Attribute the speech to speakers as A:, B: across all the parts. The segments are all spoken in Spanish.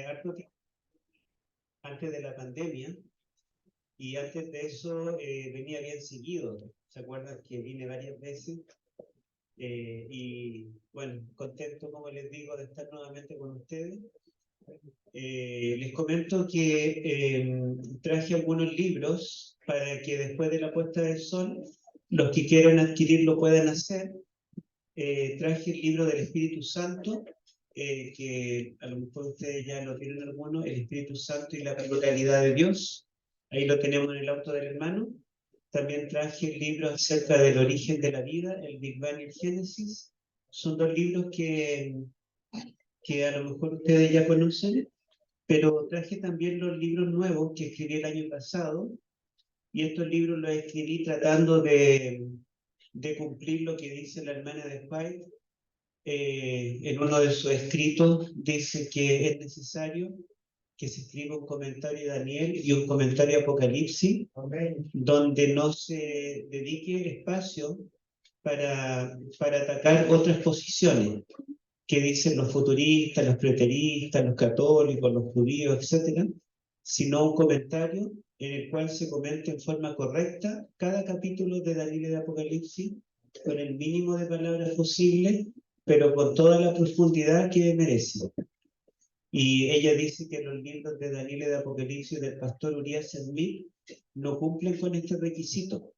A: harto tiempo antes de la pandemia, y antes de eso venía bien seguido. ¿Se acuerdan que vine varias veces? Y bueno, contento, como les digo, de estar nuevamente con ustedes. Les comento que traje algunos libros para que después de la puesta del sol, los que quieran adquirirlo puedan hacer. Traje el libro del Espíritu Santo, que a lo mejor ustedes ya lo tienen alguno, el Espíritu Santo y la pluralidad de Dios. Ahí lo tenemos en el auto del hermano. También traje el libro acerca del origen de la vida, el Big Bang y el Génesis. Son dos libros que a lo mejor ustedes ya conocen, pero traje también los libros nuevos que escribí el año pasado, y estos libros los escribí tratando de cumplir lo que dice la hermana de White. En uno de sus escritos dice que es necesario que se escriba un comentario de Daniel y un comentario de Apocalipsis, donde no se dedique espacio para atacar otras posiciones que dicen los futuristas, los preteristas, los católicos, los judíos, etc., sino un comentario en el cual se comente en forma correcta cada capítulo de Daniel y de Apocalipsis, con el mínimo de palabras posible, pero con toda la profundidad que merece. Y ella dice que los libros de Daniel y de Apocalipsis del pastor Urias Smith no cumplen con este requisito.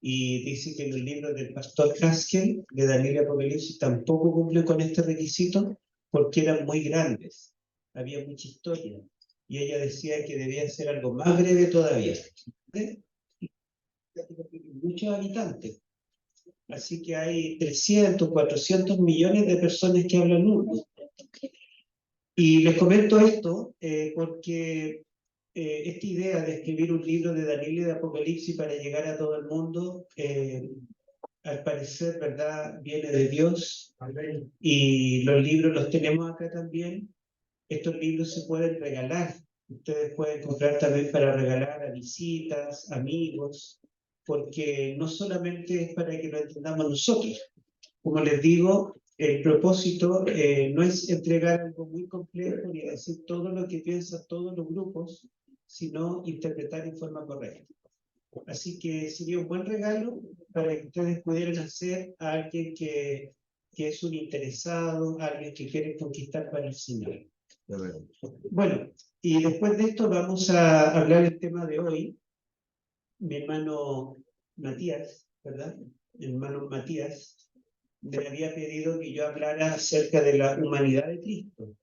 A: Y dice que los libros del pastor Haskell, de Daniel y Apocalipsis, tampoco cumplen con este requisito porque eran muy grandes, había mucha historia. Y ella decía que debía ser algo más breve todavía. Muchos habitantes. Así que hay 300, 400 millones de personas que hablan urdu. Y les comento esto porque esta idea de escribir un libro de Daniel y de Apocalipsis para llegar a todo el mundo, al parecer, ¿verdad?, viene de Dios. Y los libros los tenemos acá también. Estos libros se pueden regalar. Ustedes pueden comprar también para regalar a visitas, amigos, porque no solamente es para que lo entendamos nosotros. Como les digo, el propósito no es entregar algo muy complejo ni decir todo lo que piensan todos los grupos, sino interpretar en forma correcta. Así que sería un buen regalo para que ustedes pudieran hacer a alguien que es un interesado, alguien que quiere conquistar para el Señor. Bueno, y después de esto vamos a hablar del tema de hoy. Mi hermano Matías, ¿verdad? Mi hermano Matías me había pedido que yo hablara acerca de la humanidad de Cristo.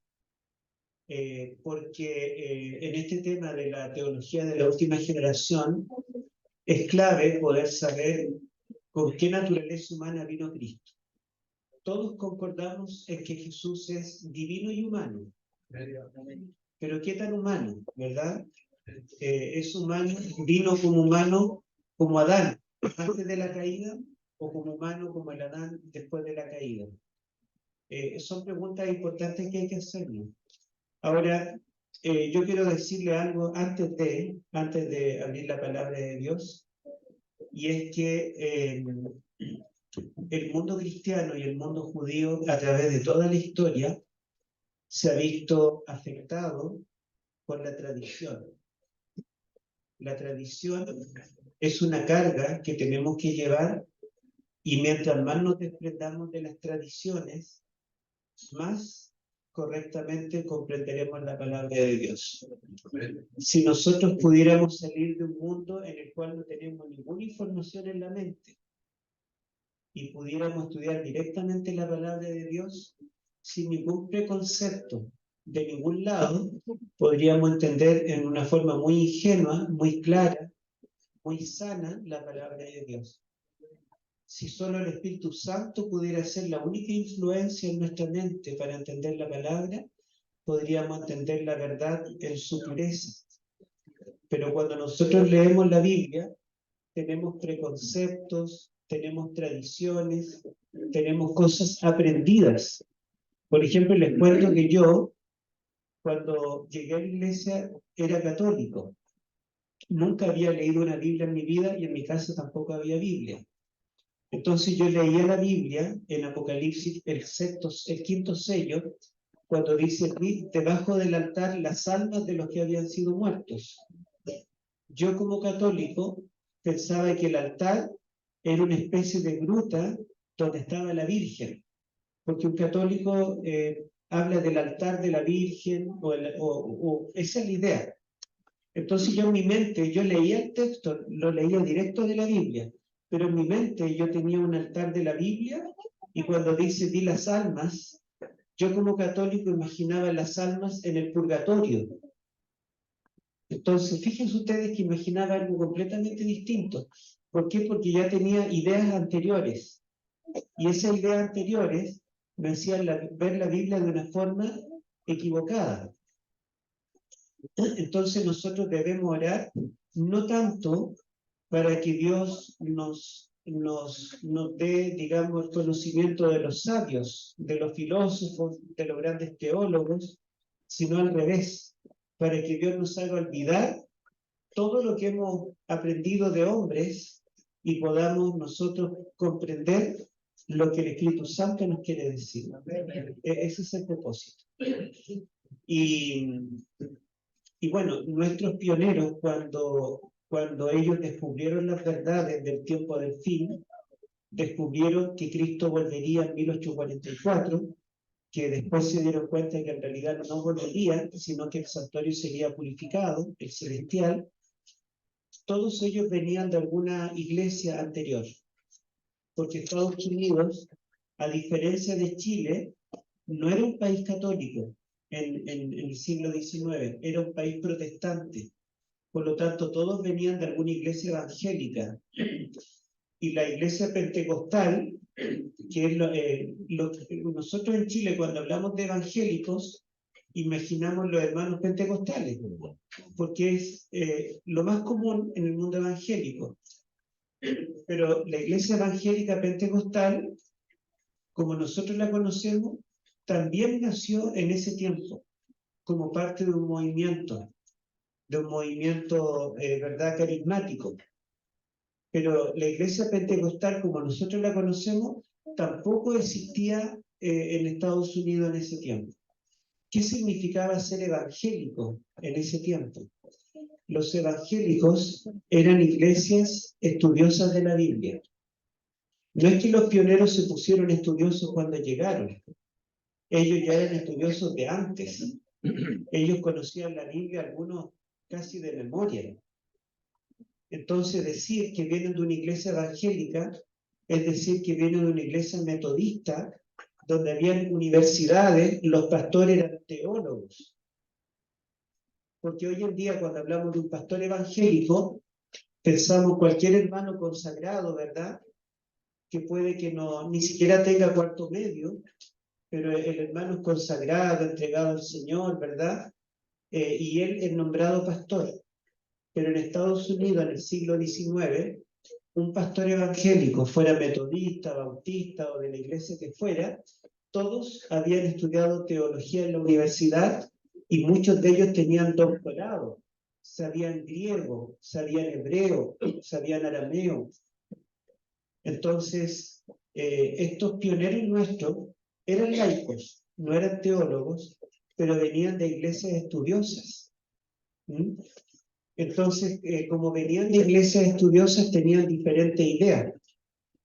A: Porque en este tema de la teología de la última generación es clave poder saber con qué naturaleza humana vino Cristo. Todos concordamos en que Jesús es divino y humano. Pero ¿qué tan humano, verdad? ¿Es humano, vino como humano como Adán antes de la caída o como humano como el Adán después de la caída? Son preguntas importantes que hay que hacernos. Ahora, yo quiero decirle algo antes de abrir la palabra de Dios, y es que el mundo cristiano y el mundo judío, a través de toda la historia, se ha visto afectado por la tradición. La tradición es una carga que tenemos que llevar, y mientras más nos desprendamos de las tradiciones, más correctamente comprenderemos la palabra de Dios. Si nosotros pudiéramos salir de un mundo en el cual no tenemos ninguna información en la mente y pudiéramos estudiar directamente la palabra de Dios sin ningún preconcepto de ningún lado, podríamos entender en una forma muy ingenua, muy clara, muy sana la palabra de Dios. Si solo el Espíritu Santo pudiera ser la única influencia en nuestra mente para entender la palabra, podríamos entender la verdad en su pureza. Pero cuando nosotros leemos la Biblia, tenemos preconceptos, tenemos tradiciones, tenemos cosas aprendidas. Por ejemplo, les cuento que yo, cuando llegué a la iglesia, era católico. Nunca había leído una Biblia en mi vida y en mi casa tampoco había Biblia. Entonces yo leía la Biblia en Apocalipsis, el quinto sello, cuando dice debajo del altar las almas de los que habían sido muertos. Yo como católico pensaba que el altar era una especie de gruta donde estaba la Virgen, porque un católico habla del altar de la Virgen, o esa es la idea. Entonces yo en mi mente, yo leía el texto, lo leía directo de la Biblia, pero en mi mente yo tenía un altar de la Biblia, y cuando dice di las almas, yo como católico imaginaba las almas en el purgatorio. Entonces, fíjense ustedes que imaginaba algo completamente distinto. ¿Por qué? Porque ya tenía ideas anteriores. Y esas ideas anteriores me hacían ver la Biblia de una forma equivocada. Entonces nosotros debemos orar no tanto para que Dios nos dé, digamos, el conocimiento de los sabios, de los filósofos, de los grandes teólogos, sino al revés, para que Dios nos haga olvidar todo lo que hemos aprendido de hombres y podamos nosotros comprender lo que el Espíritu Santo nos quiere decir. Ese es el propósito. Y bueno, nuestros pioneros, cuando ellos descubrieron las verdades del tiempo del fin, descubrieron que Cristo volvería en 1844, que después se dieron cuenta de que en realidad no volvería, sino que el santuario sería purificado, el celestial. Todos ellos venían de alguna iglesia anterior, porque Estados Unidos, a diferencia de Chile, no era un país católico en el siglo XIX, era un país protestante. Por lo tanto, todos venían de alguna iglesia evangélica. Y la iglesia pentecostal, que es nosotros en Chile, cuando hablamos de evangélicos, imaginamos los hermanos pentecostales, porque es lo más común en el mundo evangélico. Pero la iglesia evangélica pentecostal, como nosotros la conocemos, también nació en ese tiempo, como parte de un movimiento, ¿verdad?, carismático. Pero la iglesia pentecostal, como nosotros la conocemos, tampoco existía en Estados Unidos en ese tiempo. ¿Qué significaba ser evangélico en ese tiempo? Los evangélicos eran iglesias estudiosas de la Biblia. No es que los pioneros se pusieron estudiosos cuando llegaron. Ellos ya eran estudiosos de antes. Ellos conocían la Biblia, algunos casi de memoria. Entonces, decir que vienen de una iglesia evangélica es decir que vienen de una iglesia metodista, donde habían universidades, los pastores eran teólogos. Porque hoy en día, cuando hablamos de un pastor evangélico, pensamos cualquier hermano consagrado, ¿verdad?, que puede que ni siquiera tenga cuarto medio, pero el hermano es consagrado, entregado al Señor, ¿verdad? Y él es nombrado pastor. Pero en Estados Unidos, en el siglo XIX, un pastor evangélico, fuera metodista, bautista o de la iglesia que fuera, todos habían estudiado teología en la universidad y muchos de ellos tenían doctorado, sabían griego, sabían hebreo, sabían arameo. Entonces, estos pioneros nuestros eran laicos, no eran teólogos, pero venían de iglesias estudiosas. Entonces, como venían de iglesias estudiosas, tenían diferentes ideas.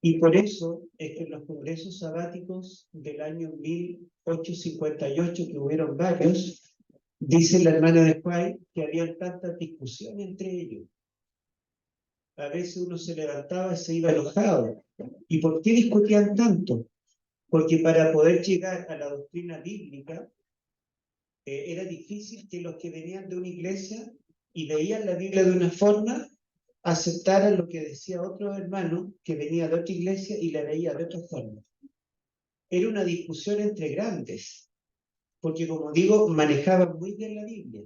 A: Y por eso es que en los congresos sabáticos del año 1858, que hubieron varios, dice la hermana de White que había tantas discusiones entre ellos. A veces uno se levantaba y se iba enojado. ¿Y por qué discutían tanto? Porque para poder llegar a la doctrina bíblica, era difícil que los que venían de una iglesia y veían la Biblia de una forma, aceptaran lo que decía otro hermano que venía de otra iglesia y la veía de otra forma. Era una discusión entre grandes, porque como digo, manejaban muy bien la Biblia.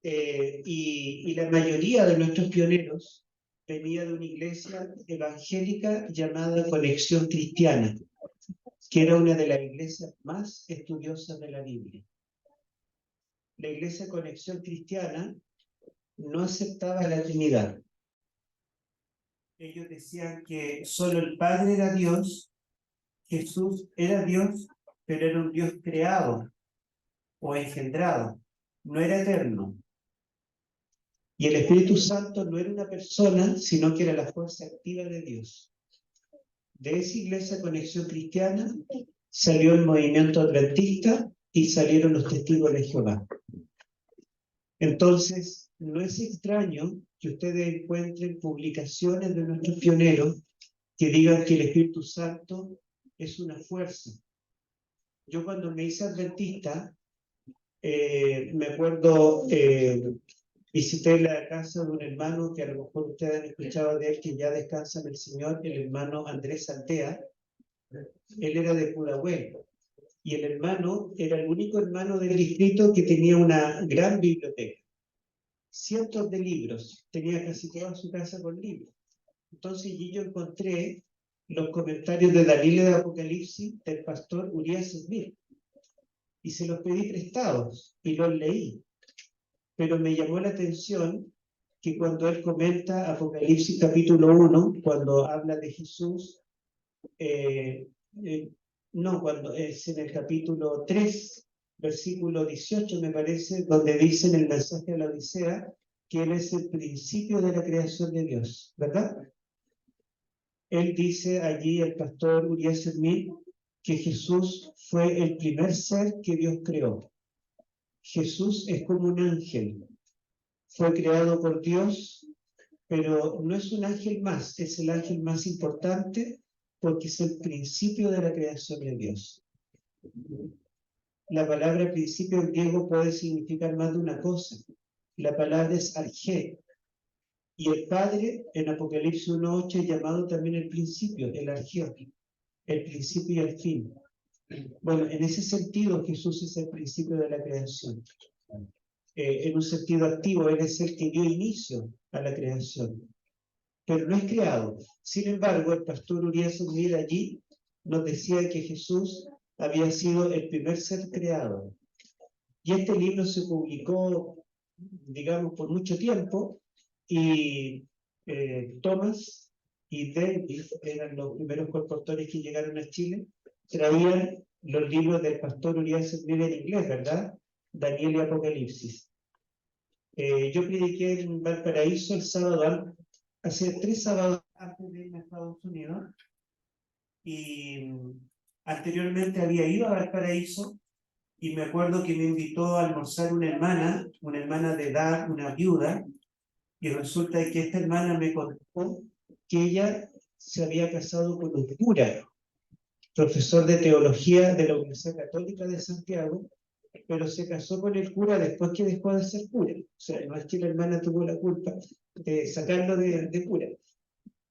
A: Y la mayoría de nuestros pioneros venía de una iglesia evangélica llamada Conexión Cristiana, que era una de las iglesias más estudiosas de la Biblia. La iglesia Conexión Cristiana no aceptaba la Trinidad. Ellos decían que solo el Padre era Dios, Jesús era Dios pero era un Dios creado o engendrado, no era eterno. Y el Espíritu Santo no era una persona, sino que era la fuerza activa de Dios. De esa iglesia Conexión Cristiana salió el movimiento adventista y salieron los testigos de Jehová. Entonces, no es extraño que ustedes encuentren publicaciones de nuestros pioneros que digan que el Espíritu Santo es una fuerza. Yo cuando me hice adventista, me acuerdo, visité la casa de un hermano que a lo mejor ustedes han escuchado de él, que ya descansa en el Señor, el hermano Andrés Altea. Él era de Pudahuel, y el hermano era el único hermano del distrito que tenía una gran biblioteca. Cientos de libros, tenía casi toda su casa con libros. Entonces yo encontré los comentarios de Daniel de Apocalipsis del pastor Urias Smith, y se los pedí prestados, y los leí. Pero me llamó la atención que cuando él comenta Apocalipsis capítulo 1, cuando habla de Jesús, no, cuando es en el capítulo 3, versículo 18 me parece, donde dice en el mensaje de la Odisea que Él es el principio de la creación de Dios, ¿verdad? Él dice allí, el pastor Urias Smith, que Jesús fue el primer ser que Dios creó. Jesús es como un ángel, fue creado por Dios, pero no es un ángel más, es el ángel más importante porque es el principio de la creación de Dios. La palabra principio en griego puede significar más de una cosa. La palabra es arjé, y el Padre en Apocalipsis 1:8 es llamado también el principio, el arjeo, el principio y el fin. Bueno, en ese sentido Jesús es el principio de la creación. En un sentido activo, Él es el que dio inicio a la creación, pero no es creado. Sin embargo, el pastor Urias Smith allí nos decía que Jesús había sido el primer ser creado. Y este libro se publicó, digamos, por mucho tiempo, y Thomas y David eran los primeros colportores que llegaron a Chile, traían los libros del pastor Urias Smith en inglés, ¿verdad? Daniel y Apocalipsis. Yo prediqué en Valparaíso el sábado, hace 3 sábados antes de irme a Estados Unidos, y anteriormente había ido a Valparaíso, y me acuerdo que me invitó a almorzar una hermana de edad, una viuda, y resulta que esta hermana me contó que ella se había casado con un cura, profesor de teología de la Universidad Católica de Santiago, pero se casó con el cura después que dejó de ser cura. O sea, no es que la hermana tuvo la culpa de sacarlo de cura.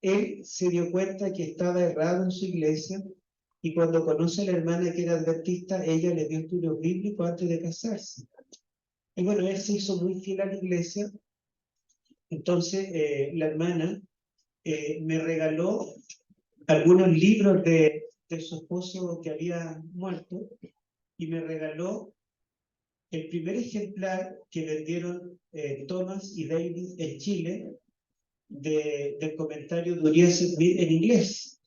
A: Él se dio cuenta que estaba errado en su iglesia, y cuando conoce a la hermana que era adventista, ella le dio estudios bíblicos antes de casarse. Y bueno, él se hizo muy fiel a la iglesia. Entonces la hermana me regaló algunos libros de su esposo que había muerto, y me regaló el primer ejemplar que vendieron Thomas y David en Chile del comentario de Urias Smith en inglés.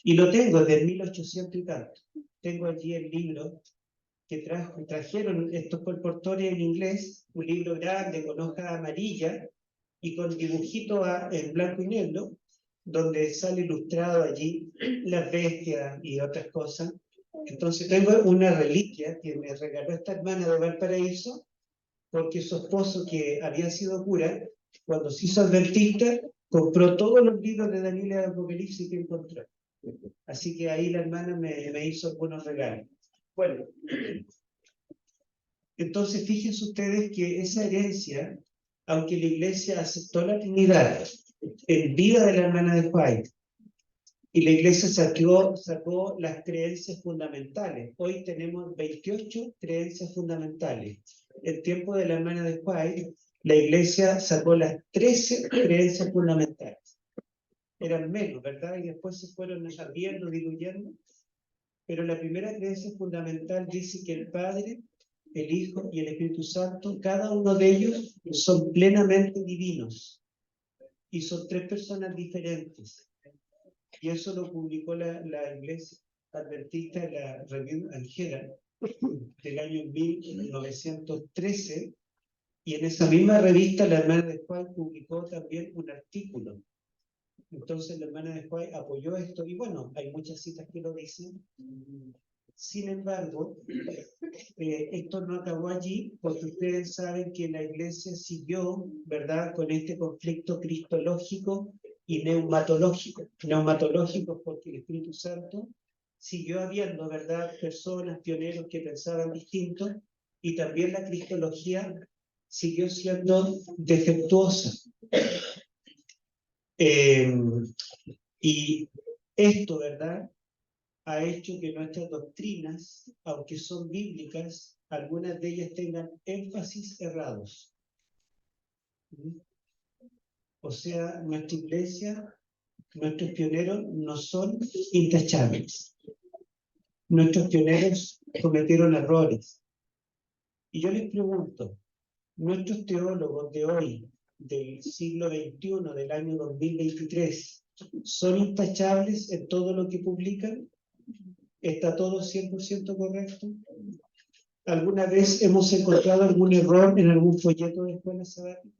A: Y lo tengo de 1800 y tanto. Tengo allí el libro que trajeron estos colportores en inglés, un libro grande con hoja amarilla y con dibujito en blanco y negro, donde sale ilustrado allí las bestias y otras cosas. Entonces tengo una reliquia que me regaló esta hermana de Valparaíso, porque su esposo, que había sido cura, cuando se hizo adventista, compró todos los libros de Daniel y de Apocalipsis que encontró. Así que ahí la hermana me hizo algunos regalos. Bueno, entonces fíjense ustedes que esa herencia, aunque la iglesia aceptó la Trinidad en vida de la hermana de White, y la iglesia sacó las creencias fundamentales. Hoy tenemos 28 creencias fundamentales. En tiempo de la hermana de White, la iglesia sacó las 13 creencias fundamentales. Eran menos, ¿verdad? Y después se fueron abriendo, diluyendo. Pero la primera creencia fundamental dice que el Padre, el Hijo y el Espíritu Santo, cada uno de ellos son plenamente divinos. Y son 3 personas diferentes. Y eso lo publicó la iglesia. adventista de la Review and Herald del año 1913, y en esa misma revista la hermana de White publicó también un artículo. Entonces la hermana de White apoyó esto, y bueno, hay muchas citas que lo dicen. Sin embargo, esto no acabó allí, porque ustedes saben que la Iglesia siguió, ¿verdad?, con este conflicto cristológico y neumatológico. Neumatológico porque el Espíritu Santo siguió habiendo, ¿verdad?, personas, pioneros que pensaban distinto, y también la cristología siguió siendo defectuosa. Y esto, ¿verdad?, ha hecho que nuestras doctrinas, aunque son bíblicas, algunas de ellas tengan énfasis errados. O sea, nuestra iglesia, nuestros pioneros no son intachables. Nuestros pioneros cometieron errores. Y yo les pregunto, ¿nuestros teólogos de hoy, del siglo XXI, del año 2023, son intachables en todo lo que publican? ¿Está todo 100% correcto? ¿Alguna vez hemos encontrado algún error en algún folleto de escuela sabática?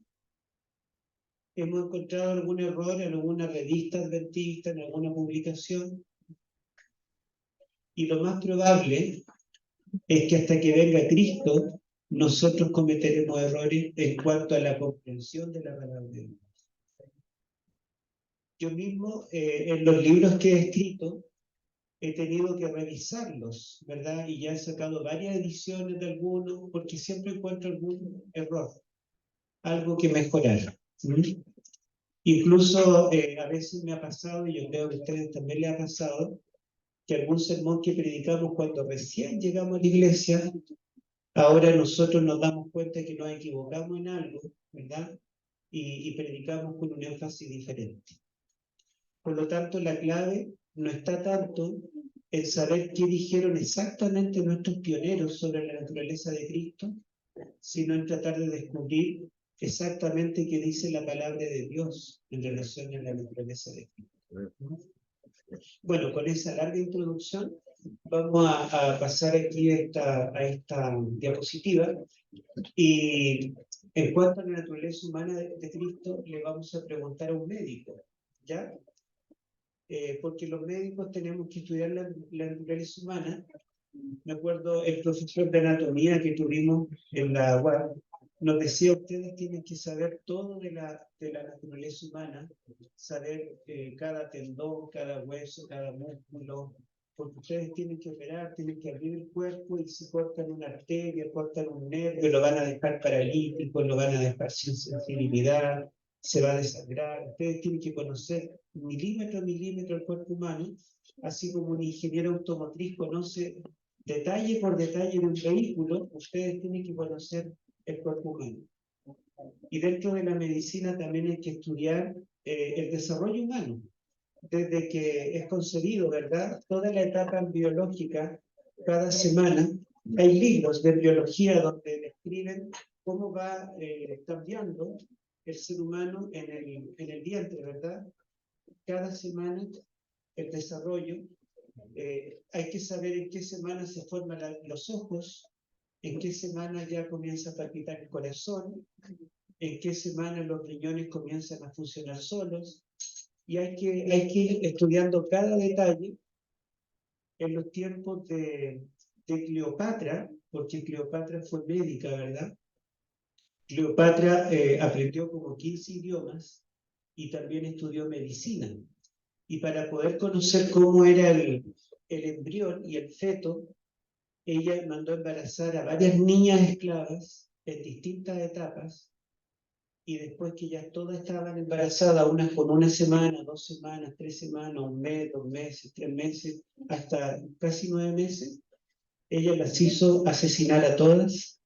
A: ¿Hemos encontrado algún error en alguna revista adventista, en alguna publicación? Y lo más probable es que hasta que venga Cristo, nosotros cometeremos errores en cuanto a la comprensión de la palabra de Dios. Yo mismo, en los libros que he escrito, he tenido que revisarlos, ¿verdad? Y ya he sacado varias ediciones de algunos, porque siempre encuentro algún error, algo que mejorar. Incluso a veces me ha pasado, y yo creo que a ustedes también les ha pasado, que algún sermón que predicamos cuando recién llegamos a la iglesia, ahora nosotros nos damos cuenta que nos equivocamos en algo, ¿verdad? Y predicamos con un énfasis diferente. Por lo tanto, la clave no está tanto en saber qué dijeron exactamente nuestros pioneros sobre la naturaleza de Cristo, sino en tratar de descubrir exactamente qué dice la palabra de Dios en relación a la naturaleza de Cristo. Bueno, con esa larga introducción, vamos a pasar aquí a esta diapositiva. Y en cuanto a la naturaleza humana de Cristo, le vamos a preguntar a un médico, ¿ya? Porque los médicos tenemos que estudiar la naturaleza humana. Me acuerdo el profesor de anatomía que tuvimos en la UAP nos decía: ustedes tienen que saber todo de la naturaleza humana, saber cada tendón, cada hueso, cada músculo, porque ustedes tienen que operar, tienen que abrir el cuerpo, y si cortan una arteria, cortan un nervio, lo van a dejar paralítico, lo van a dejar sin sensibilidad, se va a desangrar. Ustedes tienen que conocer milímetro a milímetro el cuerpo humano, así como un ingeniero automotriz conoce detalle por detalle de un vehículo. Ustedes tienen que conocer el cuerpo humano. Y dentro de la medicina también hay que estudiar el desarrollo humano, desde que es concebido, ¿verdad? Toda la etapa biológica, cada semana hay libros de biología donde describen cómo va cambiando el ser humano en el vientre, ¿verdad? Cada semana el desarrollo. Hay que saber en qué semana se forman los ojos, en qué semana ya comienza a palpitar el corazón, en qué semana los riñones comienzan a funcionar solos, y hay que ir estudiando cada detalle. En los tiempos de Cleopatra, porque Cleopatra fue médica, ¿verdad? Cleopatra aprendió como 15 idiomas y también estudió medicina. Y para poder conocer cómo era el embrión y el feto, ella mandó embarazar a varias niñas esclavas en distintas etapas, y después que ya todas estaban embarazadas, unas con 1 semana, 2 semanas, 3 semanas, 1 mes, 2 meses, 3 meses, hasta casi 9 meses, ella las hizo asesinar a todas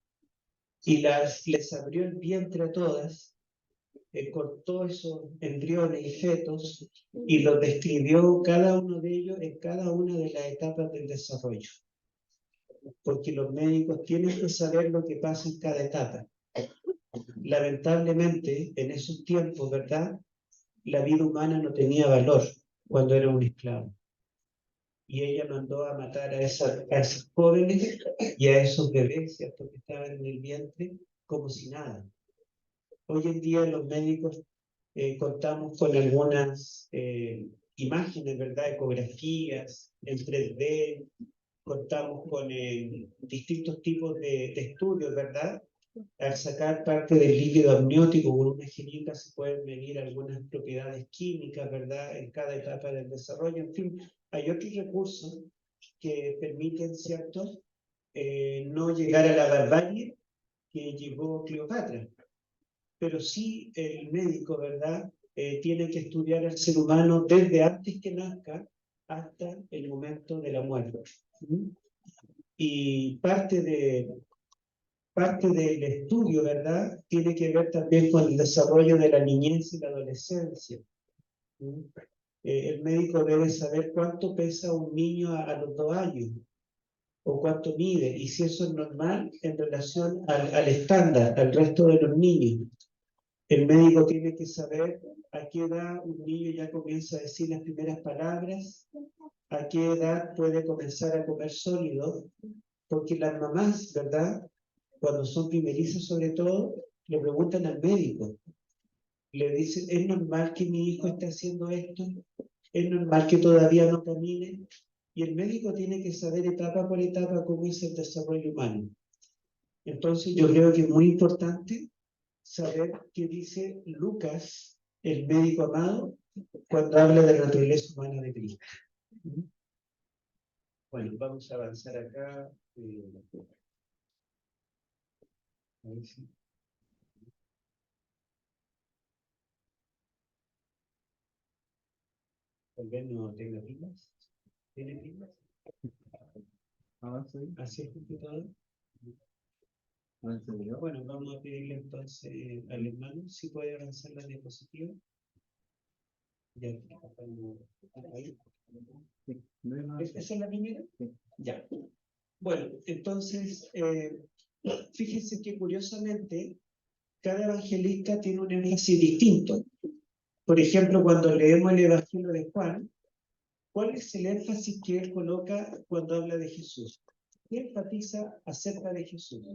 A: y les abrió el vientre a todas, cortó esos embriones y fetos y los describió cada uno de ellos en cada una de las etapas del desarrollo. Porque los médicos tienen que saber lo que pasa en cada etapa. Lamentablemente, en esos tiempos, ¿verdad?, la vida humana no tenía valor cuando era un esclavo. y ella mandó a matar a esos jóvenes y a esos bebés, ¿cierto?, que estaban en el vientre, como si nada. Hoy en día los médicos contamos con algunas imágenes, ¿verdad?, ecografías en 3D, contamos con distintos tipos de estudios, ¿verdad? Al sacar parte del líquido amniótico con una jeringa se pueden medir algunas propiedades químicas, ¿verdad?, en cada etapa del desarrollo. En fin, hay otros recursos que permiten, ¿cierto?, no llegar a la barbarie que llegó Cleopatra. Pero sí el médico, ¿verdad?, tiene que estudiar al ser humano desde antes que nazca hasta el momento de la muerte. Y parte del estudio, ¿verdad?, tiene que ver también con el desarrollo de la niñez y la adolescencia. El médico debe saber cuánto pesa un niño a los 2 años, o cuánto mide, y si eso es normal en relación al estándar, al resto de los niños. El médico tiene que saber a qué edad un niño ya comienza a decir las primeras palabras, a qué edad puede comenzar a comer sólidos, porque las mamás, ¿verdad?, cuando son primerizas sobre todo, le preguntan al médico, le dicen, ¿es normal que mi hijo esté haciendo esto? ¿Es normal que todavía no camine? Y el médico tiene que saber etapa por etapa cómo es el desarrollo humano. Entonces yo creo que es muy importante saber qué dice Lucas, el médico amado, cuando habla de la naturaleza humana de Cristo. Bueno, vamos a avanzar acá. A ver si... Tal vez no tenga pilas. ¿Tiene pilas? ¿Así el computador? Bueno, vamos a pedirle entonces al hermano si puede avanzar la diapositiva. Ya, ahí. ¿Esa es la primera? Sí. Ya. Bueno, entonces, fíjense que curiosamente, cada evangelista tiene un énfasis distinto. Por ejemplo, cuando leemos el Evangelio de Juan, ¿cuál es el énfasis que él coloca cuando habla de Jesús? ¿Qué enfatiza acerca de Jesús?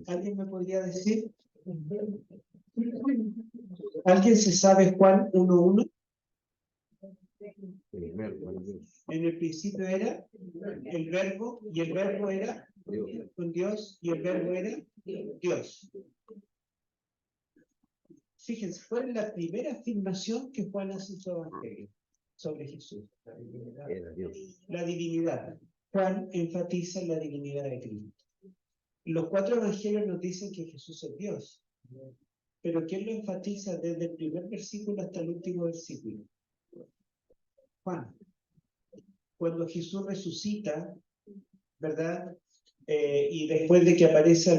A: ¿Alguien me podría decir? ¿Alguien se sabe Juan 1:1? En el principio era el verbo, y el verbo era con Dios, y el verbo era Dios. Fíjense, ¿cuál es la primera afirmación que Juan hace en su evangelio sobre Jesús? La divinidad. Juan enfatiza la divinidad de Cristo. Los 4 evangelios nos dicen que Jesús es Dios. Pero ¿quién lo enfatiza desde el primer versículo hasta el último versículo? Juan. Cuando Jesús resucita, ¿verdad? Y después de que aparece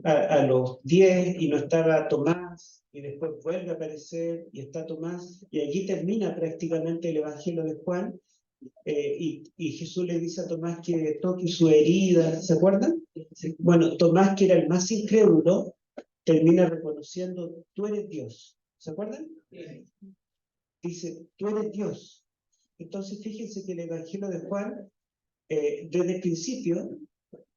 A: a los 10 y no estaba Tomás, y después vuelve a aparecer y está Tomás, y allí termina prácticamente el Evangelio de Juan, y Jesús le dice a Tomás que toque su herida, ¿se acuerdan? Bueno, Tomás, que era el más incrédulo, termina reconociendo, tú eres Dios, ¿se acuerdan? Dice, tú eres Dios. Entonces fíjense que el Evangelio de Juan, desde el principio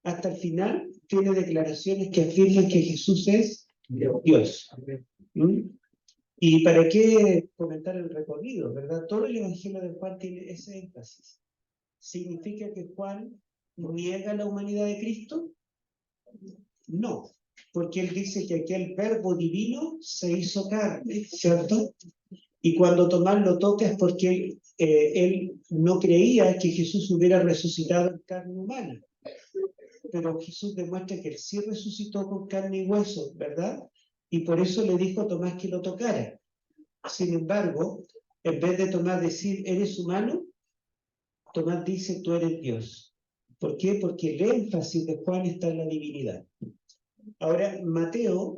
A: hasta el final, tiene declaraciones que afirman que Jesús es Dios. ¿Y para qué comentar el recorrido, verdad? Todo el Evangelio de Juan tiene ese énfasis. ¿Significa que Juan niega la humanidad de Cristo? No, porque él dice que aquel verbo divino se hizo carne, ¿cierto? Y cuando Tomás lo toca es porque él no creía que Jesús hubiera resucitado en carne humana. Pero Jesús demuestra que él sí resucitó con carne y hueso, ¿verdad? Y por eso le dijo a Tomás que lo tocara. Sin embargo, en vez de Tomás decir, ¿eres humano?, Tomás dice, tú eres Dios. ¿Por qué? Porque el énfasis de Juan está en la divinidad. Ahora, Mateo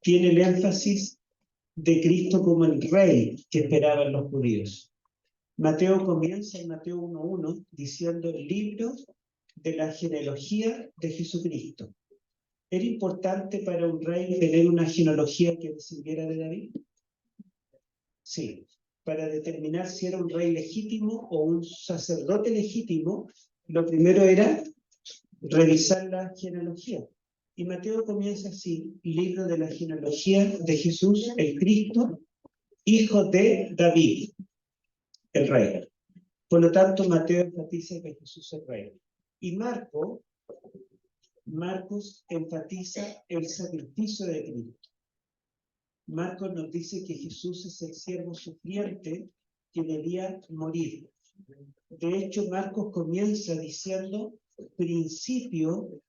A: tiene el énfasis de Cristo como el rey que esperaban los judíos. Mateo comienza en Mateo 1:1 diciendo el libro de la genealogía de Jesucristo. ¿Era importante para un rey tener una genealogía que descendiera de David? Sí. para determinar si era un rey legítimo o un sacerdote legítimo, lo primero era revisar la genealogía. Y Mateo comienza así: libro de la genealogía de Jesús, el Cristo, hijo de David, el rey. Por lo tanto, Mateo enfatiza que Jesús es rey. Y Marcos enfatiza el sacrificio de Cristo. Marcos nos dice que Jesús es el siervo sufriente que debía morir. De hecho, Marcos comienza diciendo principio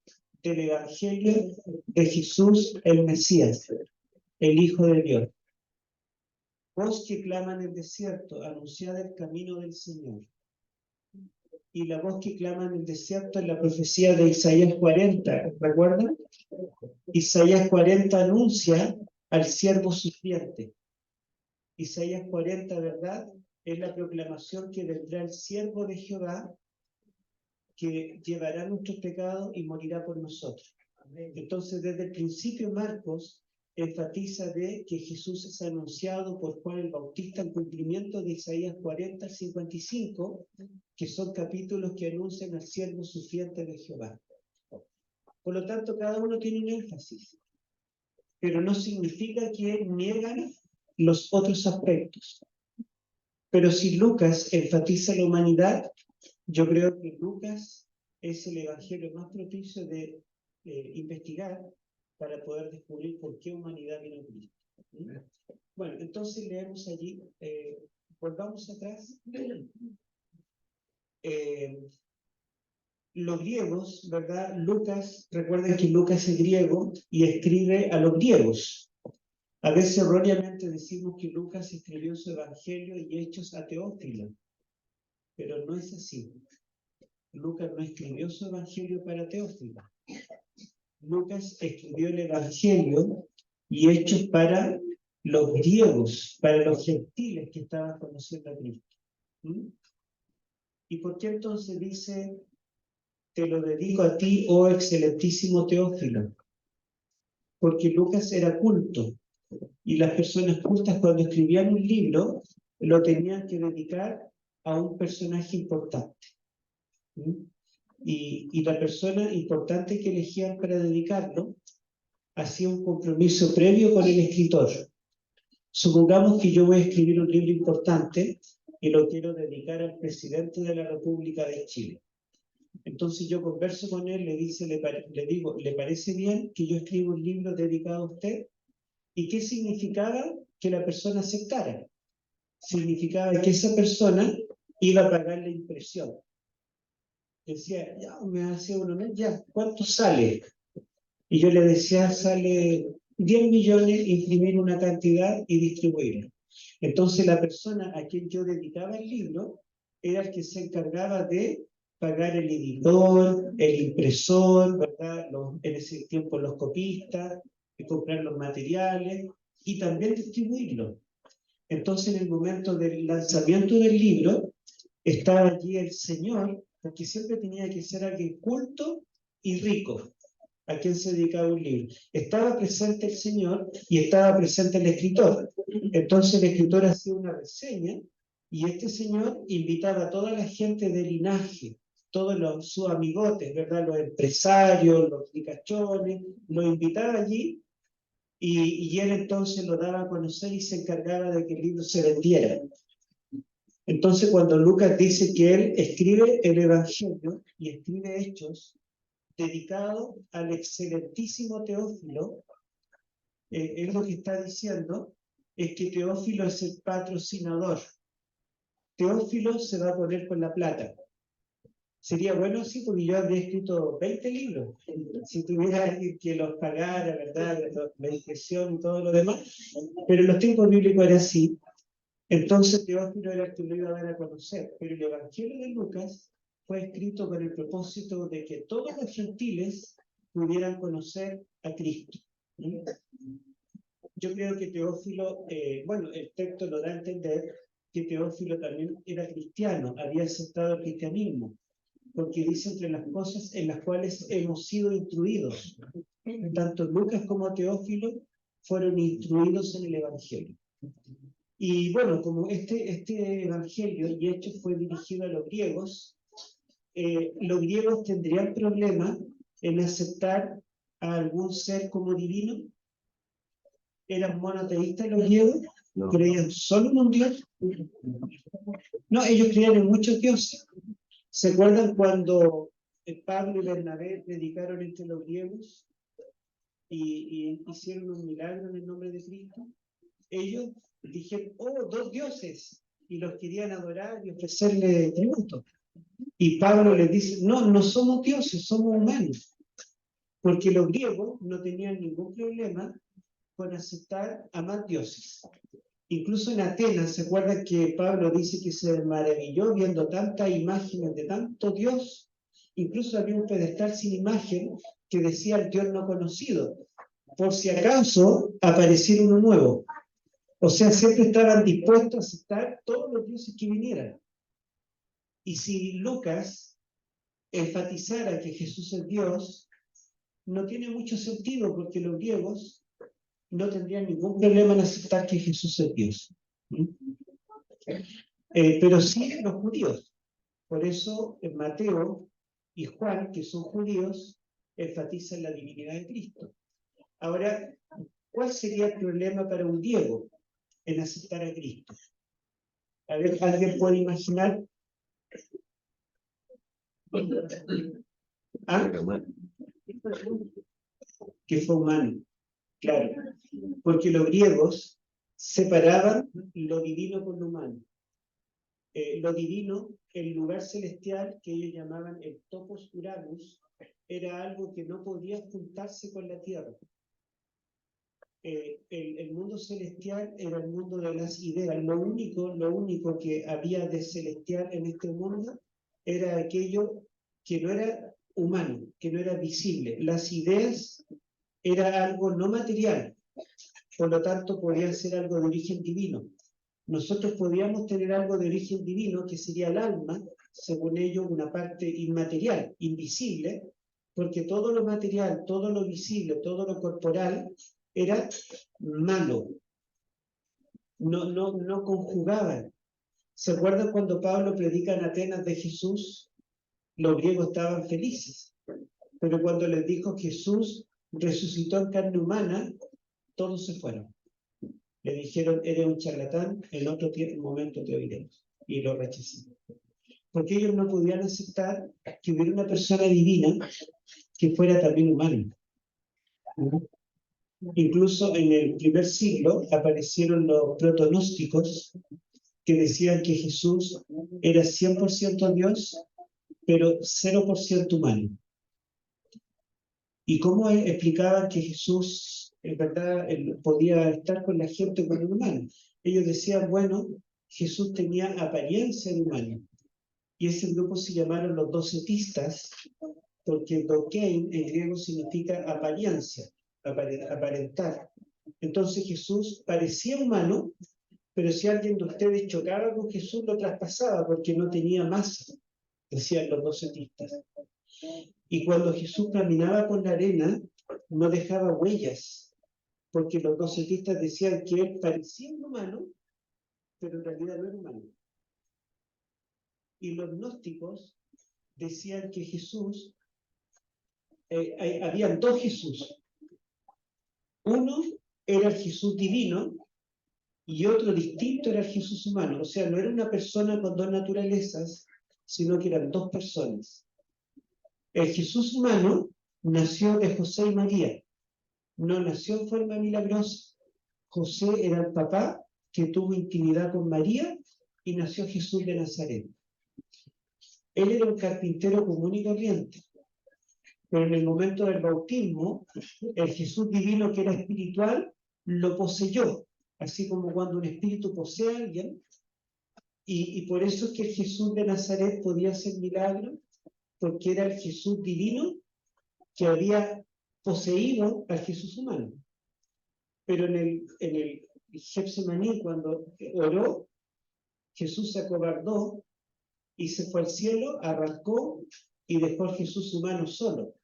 A: del Evangelio de Jesús el Mesías, el Hijo de Dios. Voz que clama en el desierto, anunciad el camino del Señor. Y la voz que clama en el desierto es la profecía de Isaías 40, ¿recuerdan? Isaías 40 anuncia al siervo sufriente. Isaías 40, ¿verdad? Es la proclamación que vendrá el siervo de Jehová, que llevará nuestros pecados y morirá por nosotros. Entonces, desde el principio, Marcos enfatiza de que Jesús es anunciado por Juan el Bautista en cumplimiento de Isaías 40, 55, que son capítulos que anuncian al siervo sufriente de Jehová. Por lo tanto, cada uno tiene un énfasis, pero no significa que niegan los otros aspectos. Pero si Lucas enfatiza la humanidad, yo creo que Lucas es el evangelio más propicio de investigar para poder descubrir por qué humanidad vino Cristo. Bueno, entonces leemos allí, volvamos atrás. Los griegos, ¿verdad? Lucas, recuerden que Lucas es griego y escribe a los griegos. A veces erróneamente decimos que Lucas escribió su evangelio y hechos a Teófilo, pero no es así. Lucas no escribió su evangelio para Teófilo. Lucas escribió el evangelio y hechos para los griegos, para los gentiles que estaban conociendo a Cristo. ¿Y por qué entonces dice: te lo dedico a ti, oh excelentísimo Teófilo? Porque Lucas era culto, y las personas cultas, cuando escribían un libro, lo tenían que dedicar a un personaje importante. Y la persona importante que elegían para dedicarlo hacía un compromiso previo con el escritor. Supongamos que yo voy a escribir un libro importante y lo quiero dedicar al presidente de la República de Chile. Entonces yo converso con él, le digo, ¿le parece bien que yo escriba un libro dedicado a usted? ¿Y qué significaba que la persona aceptara? Significaba que esa persona iba a pagar la impresión. Decía, ya, me hace uno, ¿no? Ya, ¿cuánto sale? Y yo le decía, sale 10 millones, imprimir una cantidad y distribuirla. Entonces la persona a quien yo dedicaba el libro era el que se encargaba de pagar el editor, el impresor, ¿verdad? En ese tiempo los copistas, de comprar los materiales y también distribuirlo. Entonces, en el momento del lanzamiento del libro, estaba allí el Señor, porque siempre tenía que ser alguien culto y rico, a quien se dedicaba un libro. Estaba presente el Señor y estaba presente el escritor. Entonces el escritor hacía una reseña y este señor invitaba a toda la gente de linaje, todos sus amigotes, ¿verdad? Los empresarios, los ricachones, los invitaba allí y él entonces lo daba a conocer y se encargaba de que el libro se vendiera. Entonces, cuando Lucas dice que él escribe el Evangelio y escribe hechos dedicado al excelentísimo Teófilo, él lo que está diciendo es que Teófilo es el patrocinador. Teófilo se va a poner con la plata. Sería bueno así, porque yo habría escrito 20 libros. Si tuviera alguien que los pagara, ¿verdad? La impresión y todo lo demás. Pero en los tiempos bíblicos era así. Entonces Teófilo era el que lo iba a dar a conocer. Pero el Evangelio de Lucas fue escrito con el propósito de que todos los gentiles pudieran conocer a Cristo. Yo creo que Teófilo, bueno, el texto lo da a entender que Teófilo también era cristiano, había aceptado el cristianismo, porque dice entre las cosas en las cuales hemos sido instruidos. Tanto Lucas como Teófilo fueron instruidos en el Evangelio. Y bueno, como este evangelio y hecho fue dirigido a los griegos tendrían problema en aceptar a algún ser como divino. ¿Eran monoteístas los griegos? No. ¿Creían solo en un dios? No, ellos creían en muchos dioses. ¿Se acuerdan cuando Pablo y Bernabé predicaron entre los griegos y hicieron un milagro en el nombre de Cristo? Ellos dijeron, oh, dos dioses, y los querían adorar y ofrecerle tributo. Y Pablo les dice, no, no somos dioses, somos humanos. Porque los griegos no tenían ningún problema con aceptar a más dioses. Incluso en Atenas, ¿se acuerdan que Pablo dice que se maravilló viendo tantas imágenes de tanto Dios? Incluso había un pedestal sin imagen que decía el Dios no conocido, por si acaso apareciera uno nuevo. O sea, siempre estaban dispuestos a aceptar todos los dioses que vinieran. Y si Lucas enfatizara que Jesús es Dios, no tiene mucho sentido porque los griegos no tendrían ningún problema en aceptar que Jesús es Dios. Pero sí los judíos. Por eso Mateo y Juan, que son judíos, enfatizan la divinidad de Cristo. Ahora, ¿cuál sería el problema para un griego en aceptar a Cristo? A ver, ¿alguien puede imaginar? ¿Ah? Que fue humano, claro. Porque los griegos separaban lo divino con lo humano. Lo divino, el lugar celestial que ellos llamaban el topos Uranus, era algo que no podía juntarse con la tierra. El mundo celestial era el mundo de las ideas. Lo único que había de celestial en este mundo era aquello que no era humano, que no era visible. Las ideas era algo no material, por lo tanto podía ser algo de origen divino. Nosotros podíamos tener algo de origen divino, que sería el alma, según ellos, una parte inmaterial, invisible, porque todo lo material, todo lo visible, todo lo corporal, era malo. No conjugaban. ¿Se acuerdan cuando Pablo predica en Atenas de Jesús? Los griegos estaban felices. Pero cuando les dijo Jesús resucitó en carne humana, todos se fueron. Le dijeron, eres un charlatán, en otro momento te oiremos. Y lo rechazaron. Porque ellos no podían aceptar que hubiera una persona divina que fuera también humana. Incluso en el primer siglo aparecieron los protonósticos que decían que Jesús era 100% Dios, pero 0% humano. ¿Y cómo explicaban que Jesús, en verdad, podía estar con la gente como un humano? Ellos decían, bueno, Jesús tenía apariencia de humano. Y ese grupo se llamaron los docetistas, porque dokein en griego significa apariencia, aparentar. Entonces Jesús parecía humano, pero si alguien de ustedes chocaba con Jesús, lo traspasaba porque no tenía masa, decían los docetistas. Y cuando Jesús caminaba por la arena, no dejaba huellas, porque los docetistas decían que él parecía un humano, pero en realidad no era humano. Y los gnósticos decían que Jesús, habían dos Jesús. Uno era el Jesús divino y otro distinto era el Jesús humano. O sea, no era una persona con dos naturalezas, sino que eran dos personas. El Jesús humano nació de José y María. No nació en forma milagrosa. José era el papá que tuvo intimidad con María y nació Jesús de Nazaret. Él era un carpintero común y corriente. Pero en el momento del bautismo, el Jesús divino que era espiritual, lo poseyó, así como cuando un espíritu posee a alguien, y por eso es que el Jesús de Nazaret podía hacer milagros, porque era el Jesús divino que había poseído al Jesús humano. Pero en el Getsemaní, cuando oró, Jesús se acobardó y se fue al cielo, arrancó y dejó al Jesús humano solo.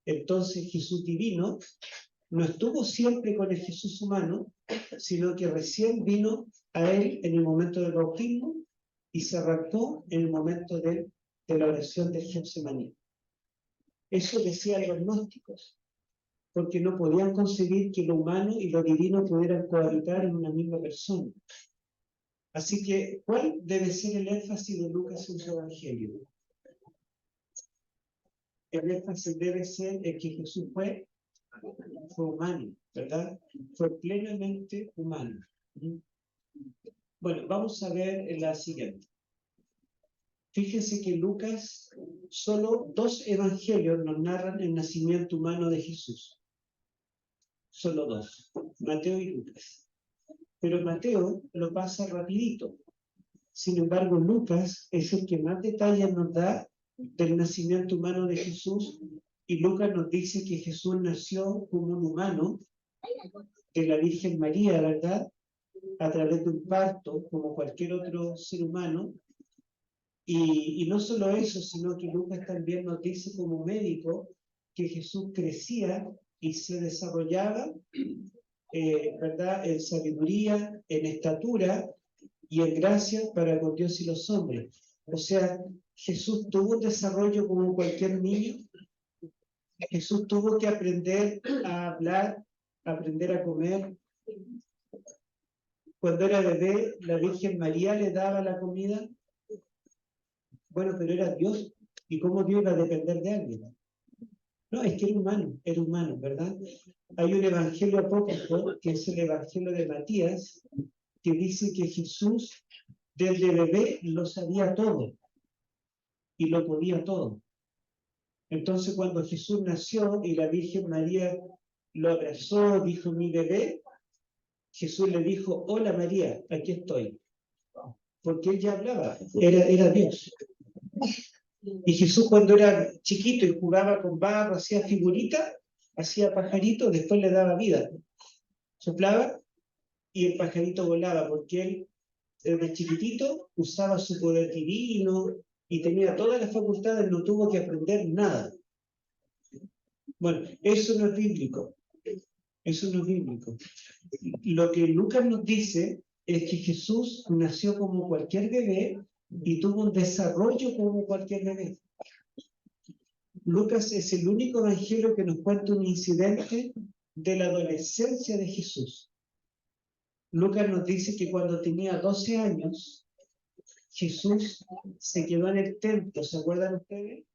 A: Entonces Jesús divino no estuvo siempre con el Jesús humano, sino que recién vino a él en el momento del bautismo y se raptó en el momento de la oración del Getsemaní. Eso decían los gnósticos, porque no podían concebir que lo humano y lo divino pudieran cohabitar en una misma persona. Así que, ¿cuál debe ser el énfasis de Lucas en su Evangelio? El énfasis debe ser el que Jesús fue humano, ¿verdad? Fue plenamente humano. Bueno, vamos a ver la siguiente. Fíjense que Lucas, solo 2 evangelios nos narran el nacimiento humano de Jesús. Solo 2, Mateo y Lucas. Pero Mateo lo pasa rapidito. Sin embargo, Lucas es el que más detalles nos da del nacimiento humano de Jesús, y Lucas nos dice que Jesús nació como un humano de la Virgen María, ¿verdad? A través de un parto, como cualquier otro ser humano. Y no solo eso, sino que Lucas también nos dice como médico que Jesús crecía y se desarrollaba, ¿verdad? En sabiduría, en estatura y en gracia para con Dios y los hombres. O sea, Jesús tuvo un desarrollo como cualquier niño. Jesús tuvo que aprender a hablar, aprender a comer. Cuando era bebé, la Virgen María le daba la comida. Bueno, pero era Dios. ¿Y cómo Dios iba a depender de alguien? No, es que era humano, ¿verdad? Hay un evangelio apócrifo, que es el evangelio de Matías, que dice que Jesús desde bebé lo sabía todo y lo podía todo. Entonces, cuando Jesús nació y la Virgen María lo abrazó, dijo: mi bebé, Jesús le dijo: hola María, aquí estoy. Porque él ya hablaba, era Dios. Y Jesús, cuando era chiquito y jugaba con barro, hacía figuritas, hacía pajaritos, después le daba vida. Soplaba y el pajarito volaba, porque él desde chiquitito usaba su poder divino y tenía todas las facultades, no tuvo que aprender nada. Bueno, eso no es bíblico. Eso no es bíblico. Lo que Lucas nos dice es que Jesús nació como cualquier bebé y tuvo un desarrollo como cualquier bebé. Lucas es el único evangelio que nos cuenta un incidente de la adolescencia de Jesús. Lucas nos dice que cuando tenía 12 años, Jesús se quedó en el templo, ¿se acuerdan ustedes?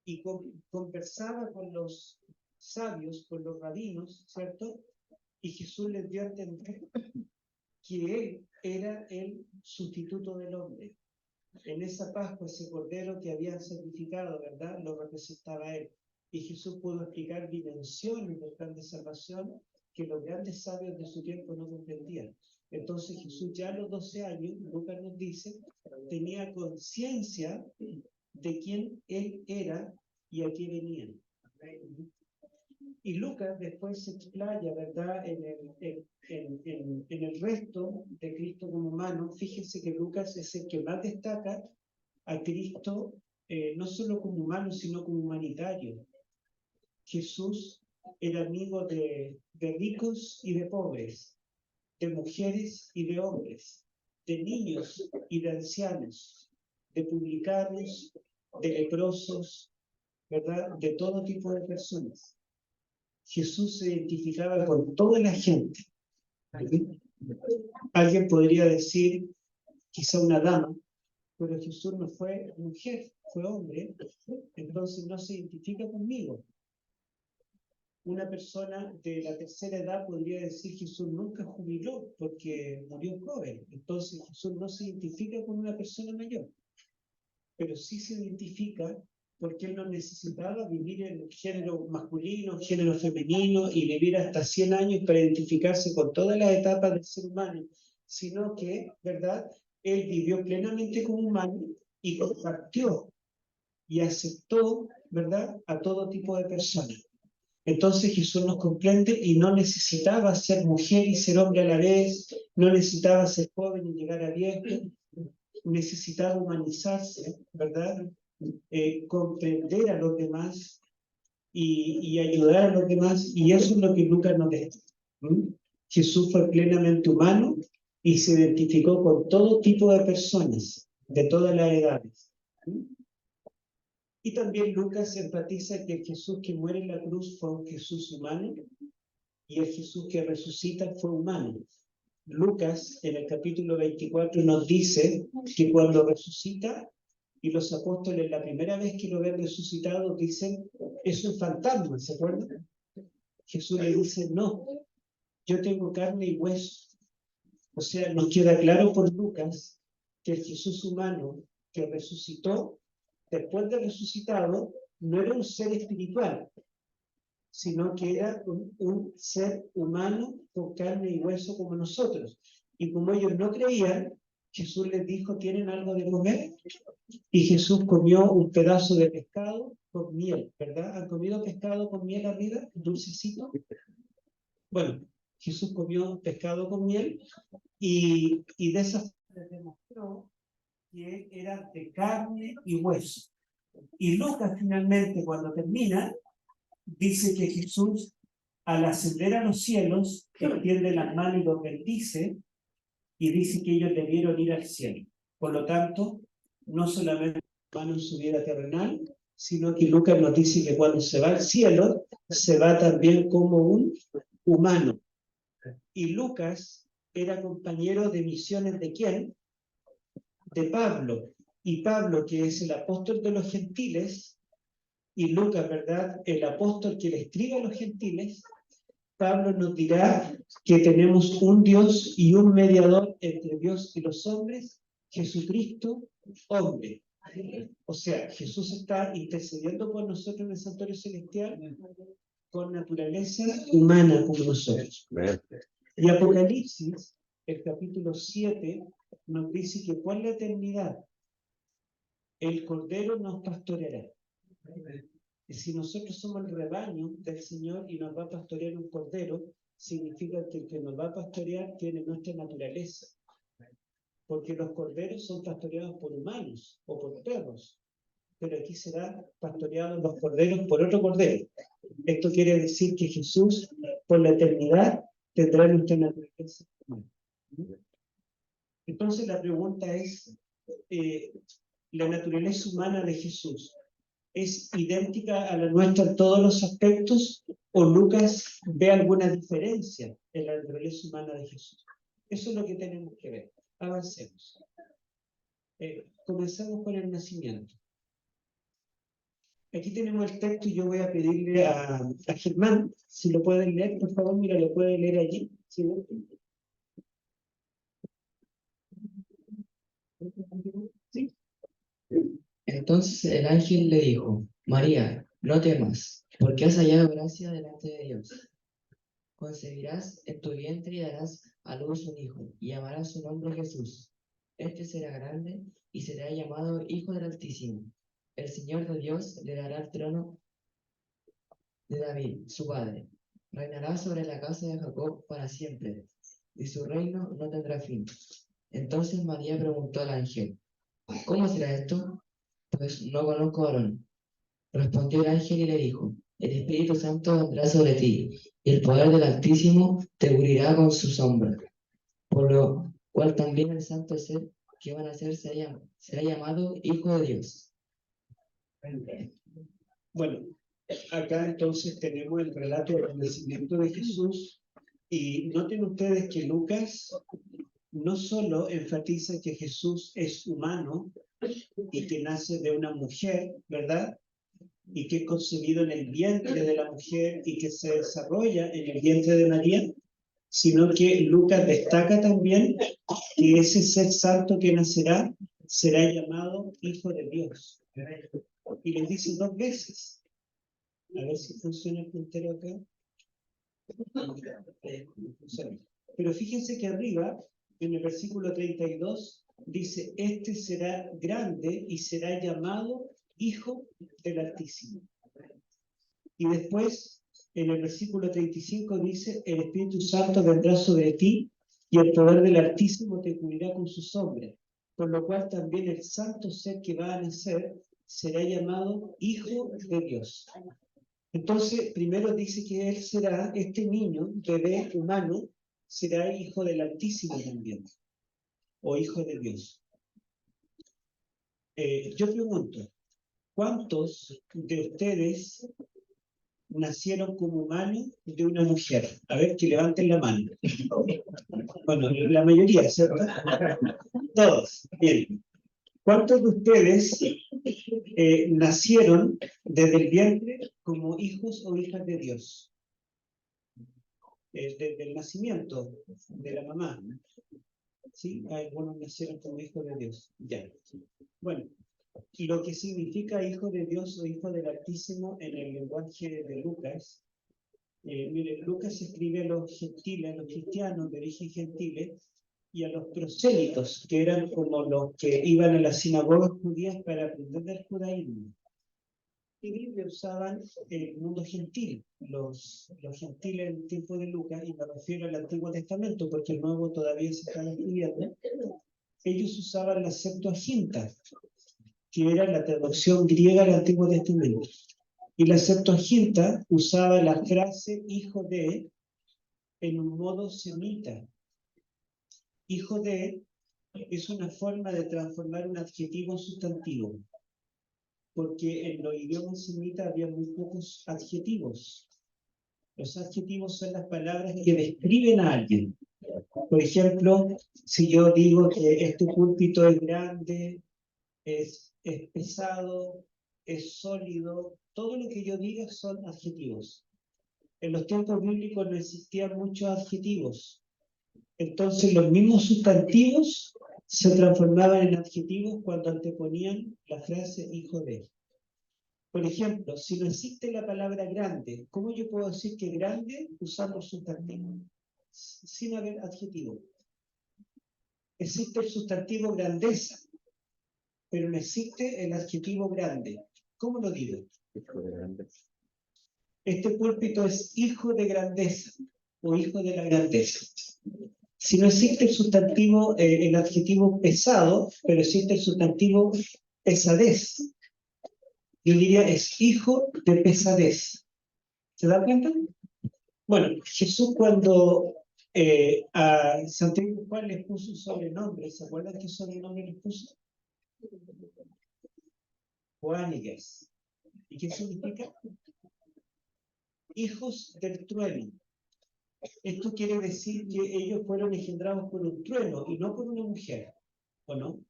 A: Y conversaba con los sabios, con los rabinos, ¿cierto? Y Jesús les dio a entender que él era el sustituto del hombre. En esa Pascua, ese cordero que habían sacrificado, ¿verdad? Lo representaba él. Y Jesús pudo explicar dimensiones del plan de salvación que los grandes sabios de su tiempo no comprendían. Entonces Jesús ya a los 12 años, Lucas nos dice, tenía conciencia de quién él era y a qué venía. Y Lucas después se explaya, ¿verdad?, en el resto de Cristo como humano. Fíjense que Lucas es el que más destaca a Cristo, no solo como humano, sino como humanitario. Jesús era amigo de ricos y de pobres, de mujeres y de hombres, de niños y de ancianos, de publicanos, de leprosos, ¿verdad?, de todo tipo de personas. Jesús se identificaba con toda la gente. Alguien podría decir, quizá una dama, pero Jesús no fue mujer, fue hombre, entonces no se identifica conmigo. Una persona de la tercera edad podría decir: Jesús nunca jubiló porque murió joven, entonces Jesús no se identifica con una persona mayor, pero sí se identifica porque él no necesitaba vivir en género masculino, género femenino y vivir hasta 100 años para identificarse con todas las etapas del ser humano, sino que, ¿verdad?, él vivió plenamente como humano y compartió y aceptó, ¿verdad?, a todo tipo de personas. Entonces Jesús nos comprende y no necesitaba ser mujer y ser hombre a la vez, no necesitaba ser joven y llegar a viejo, necesitaba humanizarse, ¿verdad?, comprender a los demás y ayudar a los demás, y eso es lo que Lucas nos deja. Jesús fue plenamente humano y se identificó con todo tipo de personas, de todas las edades. Y también Lucas enfatiza que el Jesús que muere en la cruz fue un Jesús humano y el Jesús que resucita fue humano. Lucas, en el capítulo 24, nos dice que cuando resucita, y los apóstoles la primera vez que lo ven resucitado dicen, es un fantasma, ¿se acuerdan? Jesús le dice, no, yo tengo carne y hueso. O sea, nos queda claro por Lucas que el Jesús humano que resucitó, después de resucitado, no era un ser espiritual, sino que era un ser humano con carne y hueso como nosotros. Y como ellos no creían, Jesús les dijo, ¿tienen algo de comer? Y Jesús comió un pedazo de pescado con miel, ¿verdad? ¿Han comido pescado con miel arriba? Dulcecito. Bueno, Jesús comió pescado con miel y de esa forma les demostró que era de carne y hueso. Y Lucas finalmente, cuando termina, dice que Jesús, al ascender a los cielos, extiende las manos y los bendice, y dice que ellos debieron ir al cielo. Por lo tanto, no solamente van en su vida terrenal, sino que Lucas nos dice que cuando se va al cielo, se va también como un humano. Y Lucas era compañero de misiones ¿de quién? De Pablo. Y Pablo, que es el apóstol de los gentiles, y Lucas, ¿verdad? El apóstol que le escribe a los gentiles, Pablo nos dirá que tenemos un Dios y un mediador entre Dios y los hombres, Jesucristo, hombre. O sea, Jesús está intercediendo por nosotros en el santuario celestial con naturaleza humana como nosotros. Y Apocalipsis, el capítulo 7, nos dice que por la eternidad el Cordero nos pastoreará. Y si nosotros somos el rebaño del Señor y nos va a pastorear un Cordero, significa que el que nos va a pastorear tiene nuestra naturaleza. Porque los corderos son pastoreados por humanos o por perros, pero aquí será pastoreados los corderos por otro cordero. Esto quiere decir que Jesús, por la eternidad, tendrá nuestra naturaleza humana. Entonces la pregunta es, ¿la naturaleza humana de Jesús es idéntica a la nuestra en todos los aspectos o Lucas ve alguna diferencia en la naturaleza humana de Jesús? Eso es lo que tenemos que ver. Avancemos. Comenzamos con el nacimiento. Aquí tenemos el texto y yo voy a pedirle a Germán, si lo pueden leer, por favor, mira, lo puede leer allí. ¿Sí? ¿Sí?
B: Entonces el ángel le dijo, María, no temas, porque has hallado gracia delante de Dios. Concebirás en tu vientre y darás a luz un hijo, y llamarás su nombre Jesús. Este será grande y será llamado Hijo del Altísimo. El Señor de Dios le dará el trono de David, su padre. Reinará sobre la casa de Jacob para siempre, y su reino no tendrá fin. Entonces María preguntó al ángel, ¿cómo será esto? Pues no conozco varón. Respondió el ángel y le dijo, el Espíritu Santo vendrá sobre ti, y el poder del Altísimo te cubrirá con su sombra. Por lo cual también el santo ser que van a nacer será llamado Hijo de Dios.
A: Bueno, acá entonces tenemos el relato del nacimiento de Jesús y noten ustedes que Lucas no solo enfatiza que Jesús es humano y que nace de una mujer, ¿verdad? Y que es concebido en el vientre de la mujer y que se desarrolla en el vientre de María, sino que Lucas destaca también que ese ser santo que nacerá será llamado Hijo de Dios. Y les dice 2 veces. A ver si funciona el puntero acá. Pero fíjense que arriba, en el versículo 32, dice, este será grande y será llamado Hijo del Altísimo. Y después, en el versículo 35 dice, el Espíritu Santo vendrá sobre ti y el poder del Altísimo te cubrirá con su sombra. Por lo cual también el santo ser que va a nacer será llamado Hijo de Dios. Entonces, primero dice que él será, este niño, bebé humano, será hijo del Altísimo también, o hijo de Dios. Yo pregunto, ¿cuántos de ustedes nacieron como humanos de una mujer? A ver, que levanten la mano. Bueno, la mayoría, ¿cierto? Todos, bien. ¿Cuántos de ustedes nacieron desde el vientre como hijos o hijas de Dios? Desde el nacimiento de la mamá. ¿Sí? Algunos nacieron como hijos de Dios. Ya. Bueno, y lo que significa hijo de Dios o hijo del Altísimo en el lenguaje de Lucas. Mire, Lucas escribe a los gentiles, a los cristianos de origen gentiles, y a los prosélitos, que eran como los que iban a las sinagogas judías para aprender del judaísmo. Y Biblia usaban el mundo gentil, los gentiles en el tiempo de Lucas, y me refiero al Antiguo Testamento, porque el Nuevo todavía se estaba estudiando. Ellos usaban la Septuaginta, que era la traducción griega del Antiguo Testamento. Y la Septuaginta usaba la frase hijo de en un modo semita. Hijo de es una forma de transformar un adjetivo en sustantivo, porque en los idiomas semitas había muy pocos adjetivos. Los adjetivos son las palabras que describen a alguien. Por ejemplo, si yo digo que este púlpito es grande, es pesado, es sólido, todo lo que yo diga son adjetivos. En los tiempos bíblicos no existían muchos adjetivos. Entonces los mismos sustantivos se transformaban en adjetivos cuando anteponían la frase hijo de. Por ejemplo, si no existe la palabra grande, ¿cómo yo puedo decir que grande usando sustantivo? Sin haber adjetivo. Existe el sustantivo grandeza, pero no existe el adjetivo grande. ¿Cómo lo digo? Este púlpito es hijo de grandeza o hijo de la grandeza. Si no existe el sustantivo, el adjetivo pesado, pero existe el sustantivo pesadez, yo diría es hijo de pesadez. ¿Se da cuenta? Bueno, Jesús cuando a Santiago Juan les puso un sobrenombre, ¿se acuerdan qué sobrenombre les puso? Juaniges. ¿Y qué significa? Hijos del trueno. Esto quiere decir que ellos fueron engendrados por un trueno y no por una mujer, ¿o no?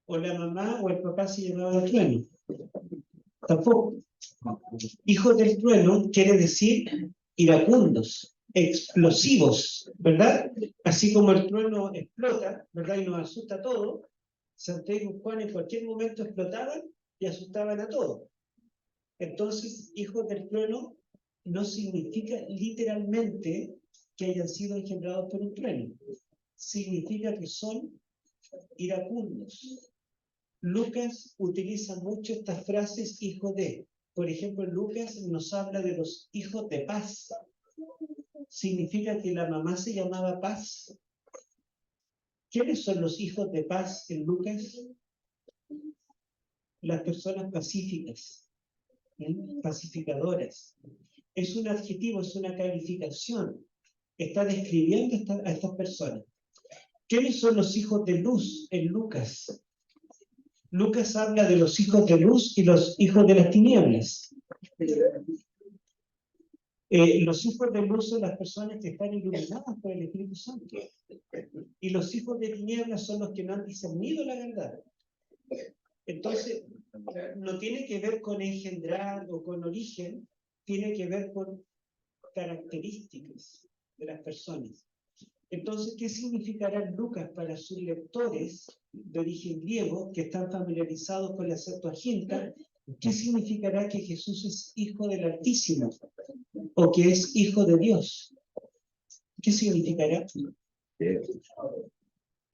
A: O la mamá o el papá se llamaba trueno. Tampoco. Hijos del trueno quiere decir iracundos, explosivos, ¿verdad? Así como el trueno explota, ¿verdad? Y nos asusta a todos, Santiago y Juan en cualquier momento explotaban y asustaban a todos. Entonces, hijos del trueno no significa literalmente que hayan sido engendrados por un trueno. Significa que son iracundos. Lucas utiliza mucho estas frases hijo de. Por ejemplo, Lucas nos habla de los hijos de paz. Significa que la mamá se llamaba Paz. ¿Quiénes son los hijos de paz en Lucas? Las personas pacíficas, pacificadoras. Es un adjetivo, es una calificación. Está describiendo a estas personas. ¿Quiénes son los hijos de luz en Lucas? Lucas habla de los hijos de luz y los hijos de las tinieblas. Los hijos de luz son las personas que están iluminadas por el Espíritu Santo. Y los hijos de tinieblas son los que no han discernido la verdad. Entonces, no tiene que ver con engendrar o con origen, tiene que ver con características de las personas. Entonces, ¿qué significará Lucas para sus lectores de origen griego que están familiarizados con la Septuaginta? ¿Qué significará que Jesús es hijo del Altísimo o que es hijo de Dios? ¿Qué significará?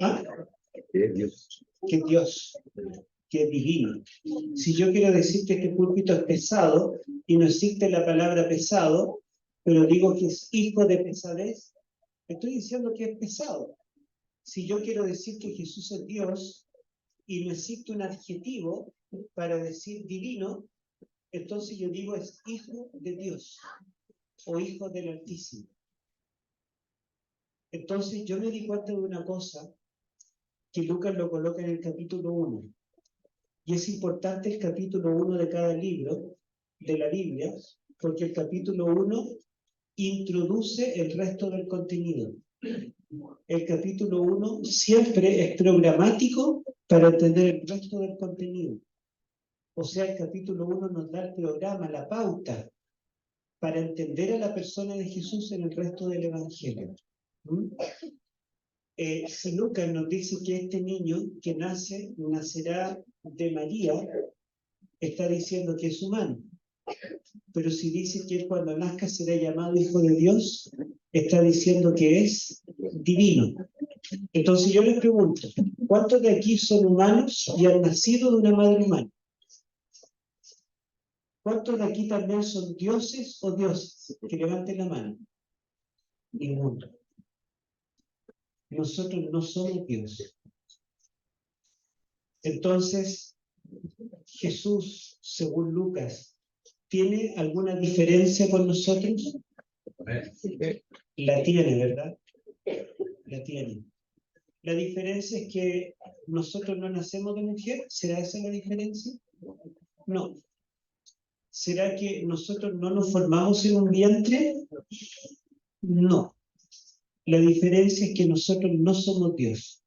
A: ¿Ah? Que Dios. Que Dios, que es divino. Si yo quiero decir que este púlpito es pesado y no existe la palabra pesado, pero digo que es hijo de pesadez, estoy diciendo que es pesado. Si yo quiero decir que Jesús es Dios y no existe un adjetivo para decir divino, entonces yo digo es hijo de Dios o hijo del Altísimo. Entonces yo me di cuenta de una cosa que Lucas lo coloca en el capítulo 1. Y es importante el capítulo 1 de cada libro de la Biblia, porque el capítulo 1 introduce el resto del contenido. El capítulo 1 siempre es programático para entender el resto del contenido. O sea, el capítulo 1 nos da el programa, la pauta, para entender a la persona de Jesús en el resto del Evangelio. Si Lucas nos dice que este niño que nacerá de María, está diciendo que es humano. Pero si dice que cuando nazca será llamado Hijo de Dios, está diciendo que es divino. Entonces yo les pregunto, ¿cuántos de aquí son humanos y han nacido de una madre humana? ¿Cuántos de aquí también son dioses o dioses? Que levanten la mano. Ninguno. Nosotros no somos dioses. Entonces, Jesús, según Lucas, ¿tiene alguna diferencia con nosotros? La tiene, ¿verdad? La tiene. La diferencia es que nosotros no nacemos de mujer. ¿Será esa la diferencia? No. ¿Será que nosotros no nos formamos en un vientre? No. La diferencia es que nosotros no somos Dios.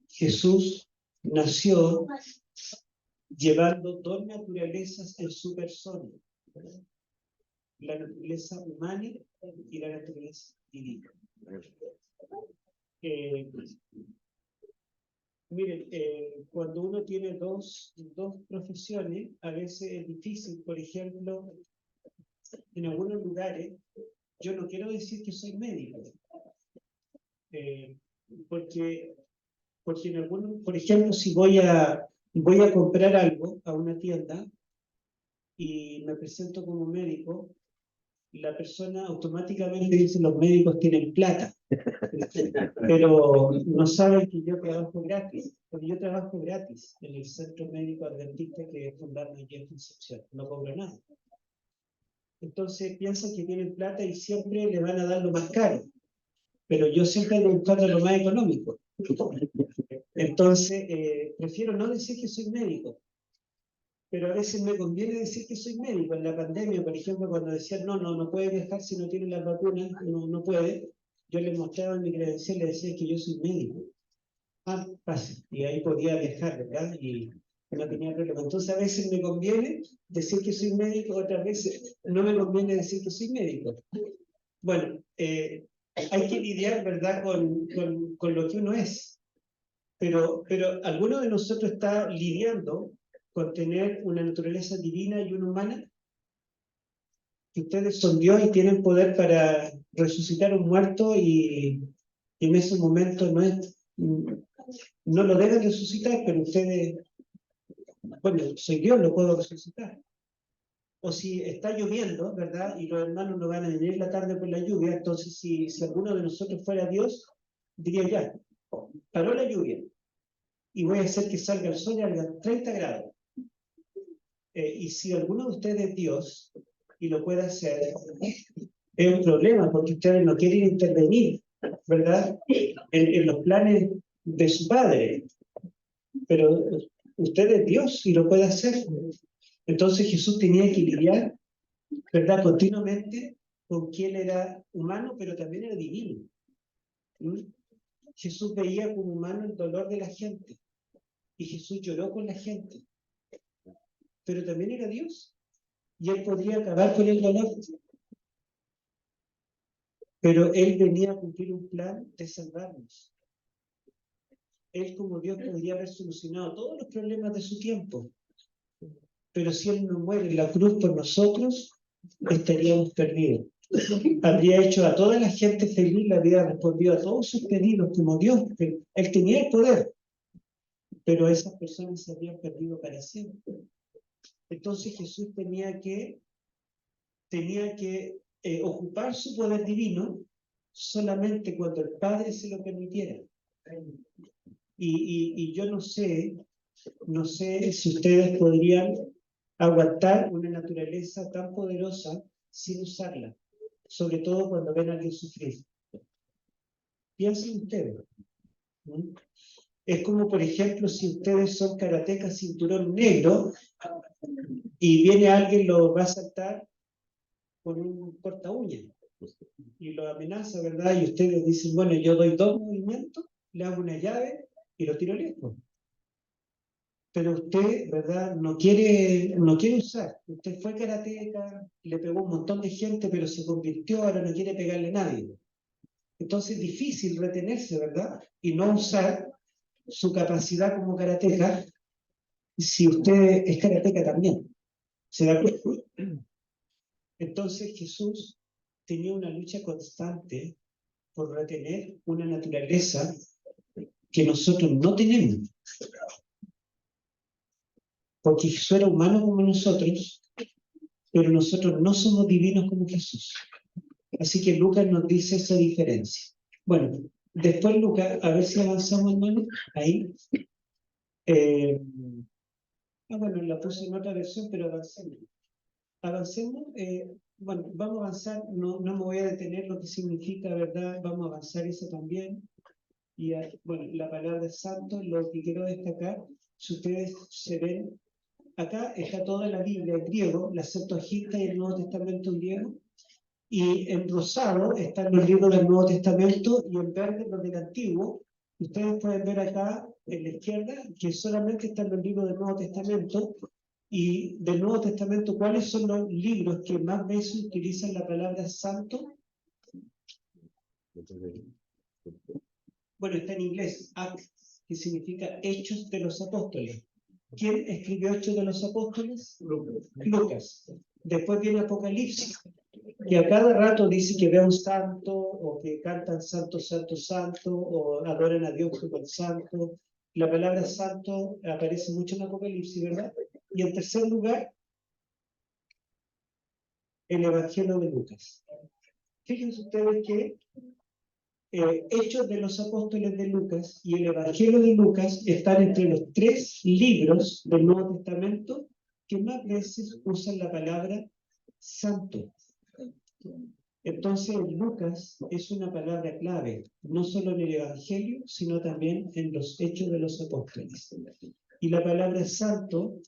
A: Jesús nació llevando dos naturalezas en su persona. La naturaleza humana y la naturaleza divina. Miren, cuando uno tiene dos profesiones, a veces es difícil. Por ejemplo, en algunos lugares, yo no quiero decir que soy médico, porque en algunos, por ejemplo, si voy a comprar algo a una tienda y me presento como médico, la persona automáticamente dice los médicos tienen plata, pero no saben que yo trabajo gratis, porque yo trabajo gratis en el Centro Médico Adventista que es fundado aquí en Concepción, no cobro nada. Entonces piensan que tienen plata y siempre le van a dar lo más caro, pero yo siempre ando buscando lo más económico. Entonces prefiero no decir que soy médico, pero a veces me conviene decir que soy médico. En la pandemia, por ejemplo, cuando decían, no puede viajar si no tiene las vacunas, no puede, yo les mostraba en mi credencial y les decía que yo soy médico. Ah, pase. Y ahí podía viajar, ¿verdad? Y no tenía problema. Entonces a veces me conviene decir que soy médico, otras veces no me conviene decir que soy médico. Bueno, hay que lidiar, ¿verdad?, con lo que uno es. Pero ¿alguno de nosotros está lidiando con tener una naturaleza divina y una humana? Que ustedes son Dios y tienen poder para resucitar a un muerto y en ese momento no lo deben resucitar, pero ustedes, bueno, soy Dios, lo puedo resucitar. O si está lloviendo, ¿verdad? Y los hermanos no van a venir la tarde por la lluvia, entonces si alguno de nosotros fuera Dios, diría ya, paró la lluvia y voy a hacer que salga el sol y haga 30 grados. Y si alguno de ustedes es Dios y lo puede hacer, es un problema porque ustedes no quieren intervenir, ¿verdad? En los planes de su padre. Pero usted es Dios y lo puede hacer. Entonces Jesús tenía que lidiar, ¿verdad?, continuamente con que él era humano, pero también era divino. Jesús veía como humano el dolor de la gente y Jesús lloró con la gente, pero también era Dios y él podría acabar con el dolor, pero él venía a cumplir un plan de salvarnos. Él como Dios podría haber solucionado todos los problemas de su tiempo, pero si él no muere en la cruz por nosotros, estaríamos perdidos. Habría hecho a toda la gente feliz, le habría respondido a todos sus pedidos como Dios. Él tenía el poder, pero esas personas se habrían perdido para siempre. Entonces Jesús tenía que ocupar su poder divino solamente cuando el Padre se lo permitiera. Y yo no sé si ustedes podrían aguantar una naturaleza tan poderosa sin usarla, sobre todo cuando ven a alguien sufrir. Piensen ustedes. ¿Mm? Es como, por ejemplo, si ustedes son karatecas cinturón negro y viene alguien, lo va a saltar con un corta uña y lo amenaza, ¿verdad? Y ustedes dicen, bueno, yo doy 2 movimientos, le hago una llave y lo tiro lejos. Pero usted, ¿verdad? No quiere usar. Usted fue karateca, le pegó un montón de gente, pero se convirtió, ahora no quiere pegarle a nadie. Entonces es difícil retenerse, ¿verdad? Y no usar su capacidad como karateca si usted es karateca también. ¿Se da cuenta? Entonces Jesús tenía una lucha constante por retener una naturaleza que nosotros no tenemos. Porque Jesús era humano como nosotros, pero nosotros no somos divinos como Jesús. Así que Lucas nos dice esa diferencia. Bueno, después Lucas, a ver si avanzamos, hermano, ahí. Bueno, la puse en otra versión, pero avancemos. Avancemos, bueno, vamos a avanzar, no me voy a detener lo que significa, ¿verdad? Vamos a avanzar eso también. Y bueno, la palabra santo, lo que quiero destacar, si ustedes se ven, acá está toda la Biblia en griego, la Septuaginta y el Nuevo Testamento en griego, y en rosado están los libros del Nuevo Testamento y en verde los del Antiguo. Ustedes pueden ver acá en la izquierda que solamente están los libros del Nuevo Testamento. Y del Nuevo Testamento, ¿cuáles son los libros que más veces utilizan la palabra santo? Bueno, está en inglés, Acts, que significa Hechos de los Apóstoles. ¿Quién escribió Hechos de los Apóstoles? Lucas. Después viene Apocalipsis, que a cada rato dice que ve a un santo, o que cantan santo, santo, santo, o adoran a Dios como el santo. La palabra santo aparece mucho en Apocalipsis, ¿verdad? Y en tercer lugar, el Evangelio de Lucas. Fíjense ustedes que Hechos de los Apóstoles de Lucas y el Evangelio de Lucas están entre los 3 libros del Nuevo Testamento que más veces usan la palabra santo. Entonces, Lucas es una palabra clave, no solo en el Evangelio, sino también en los Hechos de los Apóstoles. Y la palabra santo,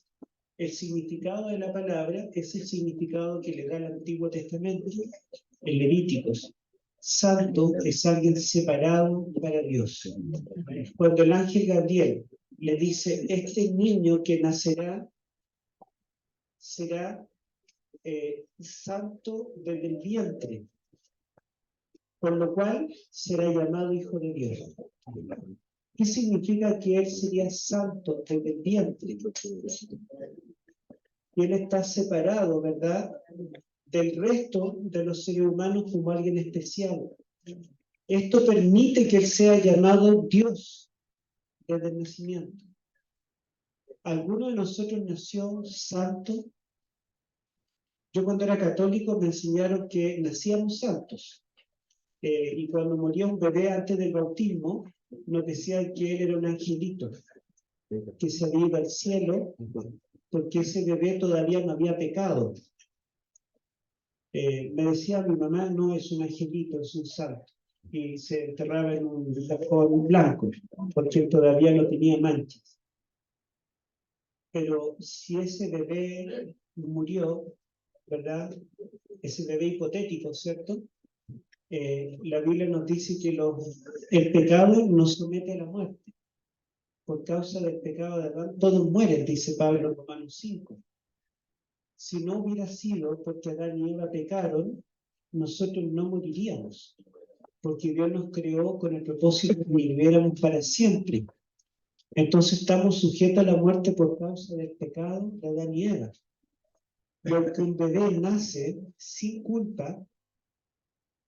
A: el significado de la palabra es el significado que le da el Antiguo Testamento, en Levíticos. Santo es alguien separado para Dios. Cuando el ángel Gabriel le dice, este niño que nacerá será santo desde el vientre, por lo cual será llamado Hijo de Dios. ¿Qué significa que él sería santo desde el vientre? Y él está separado, ¿verdad?, del resto de los seres humanos como alguien especial. Esto permite que él sea llamado Dios desde el nacimiento. ¿Alguno de nosotros nació santo? Yo cuando era católico me enseñaron que nacíamos santos. Y cuando moría un bebé antes del bautismo, nos decían que él era un angelito, que se había ido al cielo, porque ese bebé todavía no había pecado. Me decía mi mamá, no es un angelito, es un santo. Y se enterraba en un cajón blanco, porque él todavía no tenía manchas. Pero si ese bebé murió, ¿verdad? Ese bebé hipotético, ¿cierto? La Biblia nos dice que el pecado nos somete a la muerte. Por causa del pecado de Adán, todos mueren, dice Pablo en Romanos 5. Si no hubiera sido porque Adán y Eva pecaron, nosotros no moriríamos, porque Dios nos creó con el propósito de que viviéramos para siempre. Entonces estamos sujetos a la muerte por causa del pecado de Adán y Eva. Y aunque un bebé nace sin culpa,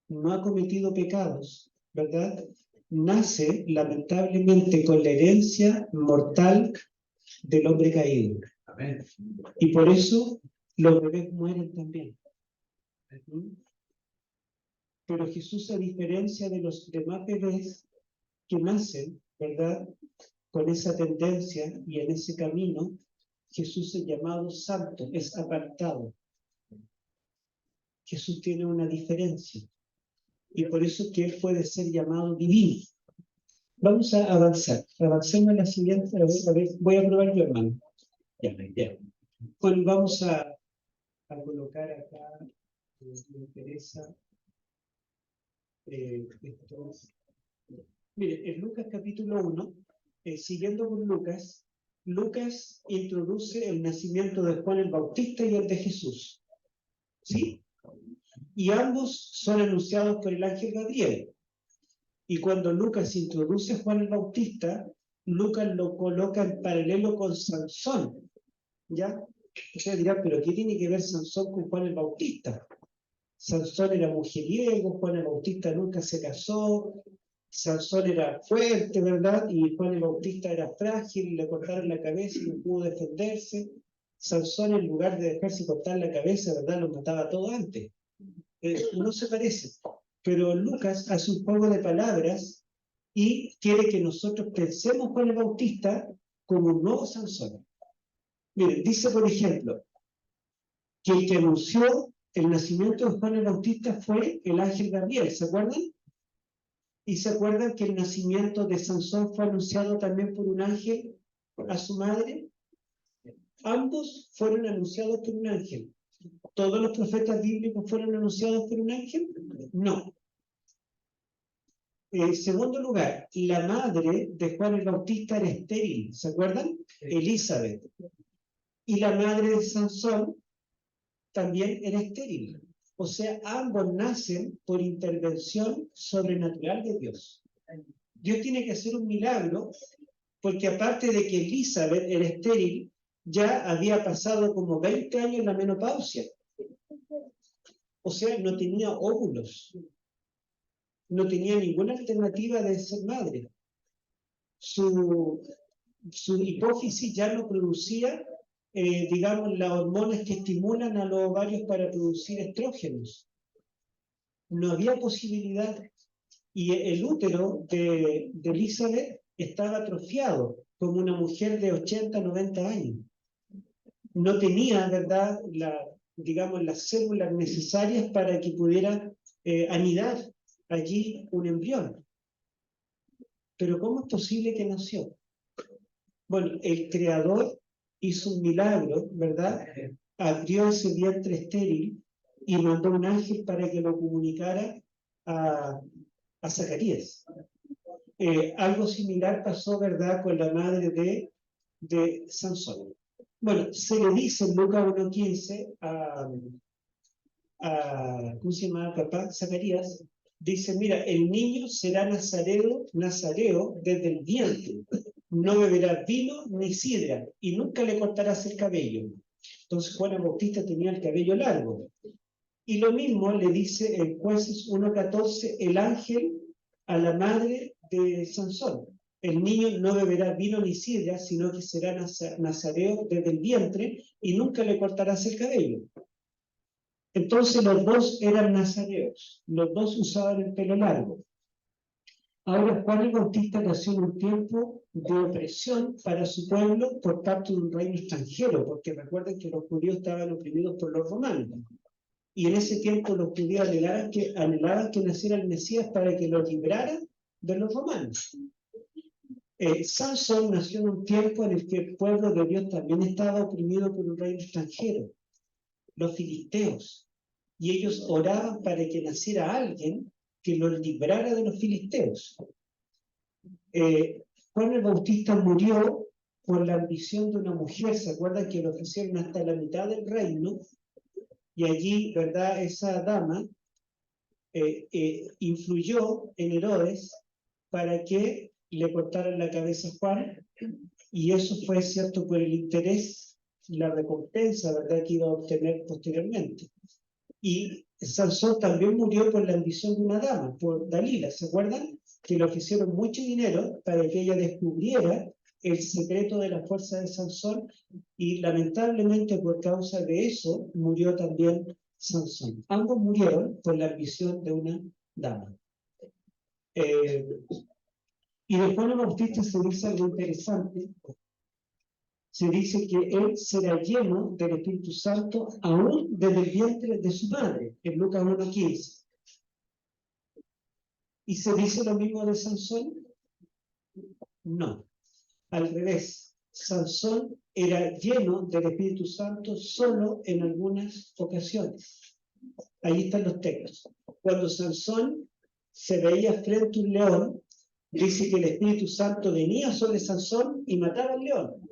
A: no ha cometido pecados, ¿verdad? Nace lamentablemente con la herencia mortal del hombre caído. Amén. Y por eso los bebés mueren también. Pero Jesús, a diferencia de los demás bebés que nacen, ¿verdad?, con esa tendencia y en ese camino, Jesús es llamado santo, es apartado. Jesús tiene una diferencia. Y por eso que él puede ser llamado divino. Vamos a avanzar. Avancemos a la siguiente. A ver, voy a probar yo, hermano. Ya. Bueno, vamos a colocar acá, me interesa, esto. Mire, en Lucas capítulo 1, siguiendo con Lucas, Lucas introduce el nacimiento de Juan el Bautista y el de Jesús. ¿Sí? Y ambos son anunciados por el ángel Gabriel. Y cuando Lucas introduce a Juan el Bautista, Lucas lo coloca en paralelo con Sansón. ¿Ya? Ustedes dirán, ¿pero qué tiene que ver Sansón con Juan el Bautista? Sansón era mujeriego, Juan el Bautista nunca se casó, Sansón era fuerte, ¿verdad? Y Juan el Bautista era frágil, le cortaron la cabeza y no pudo defenderse. Sansón, en lugar de dejarse cortar la cabeza, ¿verdad? Lo mataba todo antes. No se parece. Pero Lucas hace un juego de palabras y quiere que nosotros pensemos Juan el Bautista como un nuevo Sansón. Miren, dice, por ejemplo, que el que anunció el nacimiento de Juan el Bautista fue el ángel Gabriel, ¿se acuerdan? Y se acuerdan que el nacimiento de Sansón fue anunciado también por un ángel a su madre. Ambos fueron anunciados por un ángel. ¿Todos los profetas bíblicos fueron anunciados por un ángel? No. En segundo lugar, la madre de Juan el Bautista era estéril, ¿se acuerdan? Elizabeth. Y la madre de Sansón también era estéril. O sea, ambos nacen por intervención sobrenatural de Dios. Dios tiene que hacer un milagro, porque aparte de que Elizabeth era estéril, ya había pasado como 20 años en la menopausia. O sea, no tenía óvulos. No tenía ninguna alternativa de ser madre. Su hipófisis ya no producía, digamos, las hormonas que estimulan a los ovarios para producir estrógenos. No había posibilidad. Y el útero de Elizabeth estaba atrofiado, como una mujer de 80, 90 años. No tenía, ¿verdad?, digamos, las células necesarias para que pudiera anidar allí un embrión. Pero ¿cómo es posible que nació? Bueno, el Creador hizo un milagro, ¿verdad? Abrió ese vientre estéril y mandó un ángel para que lo comunicara a Zacarías. Algo similar pasó, ¿verdad?, con la madre de Sansón. Bueno, se le dice en Lucas 1:15 ¿cómo se llama papá? Zacarías, dice, mira, el niño será nazareo desde el vientre, no beberá vino ni sidra, y nunca le cortarás el cabello. Entonces Juan el Bautista tenía el cabello largo. Y lo mismo le dice en Jueces 1:14 el ángel a la madre de Sansón. El niño no beberá vino ni sidra, sino que será nazareo desde el vientre y nunca le cortarás el cabello. Entonces los dos eran nazareos, los dos usaban el pelo largo. Ahora Juan el Bautista nació en un tiempo de opresión para su pueblo por parte de un reino extranjero, porque recuerden que los judíos estaban oprimidos por los romanos. Y en ese tiempo los judíos anhelaban que naciera el Mesías para que los librara de los romanos. Sansón nació en un tiempo en el que el pueblo de Dios también estaba oprimido por un reino extranjero, los filisteos. Y ellos oraban para que naciera alguien que los librara de los filisteos. Juan el Bautista murió por la ambición de una mujer, ¿se acuerdan que lo ofrecieron hasta la mitad del reino? Y allí, ¿verdad?, esa dama influyó en Herodes para que le cortaran la cabeza a Juan, y eso fue, cierto, por el interés, la recompensa, ¿verdad?, que iba a obtener posteriormente. Y Sansón también murió por la ambición de una dama, por Dalila, ¿se acuerdan? Que le ofrecieron mucho dinero para que ella descubriera el secreto de la fuerza de Sansón, y lamentablemente por causa de eso murió también Sansón. Ambos murieron por la ambición de una dama. Y de Juan el Bautista se dice algo interesante, se dice que él será lleno del Espíritu Santo aún desde el vientre de su madre, en Lucas 1:15. ¿Y se dice lo mismo de Sansón? No, al revés. Sansón era lleno del Espíritu Santo solo en algunas ocasiones. Ahí están los textos. Cuando Sansón se veía frente a un león, dice que el Espíritu Santo venía sobre Sansón y mataba al león.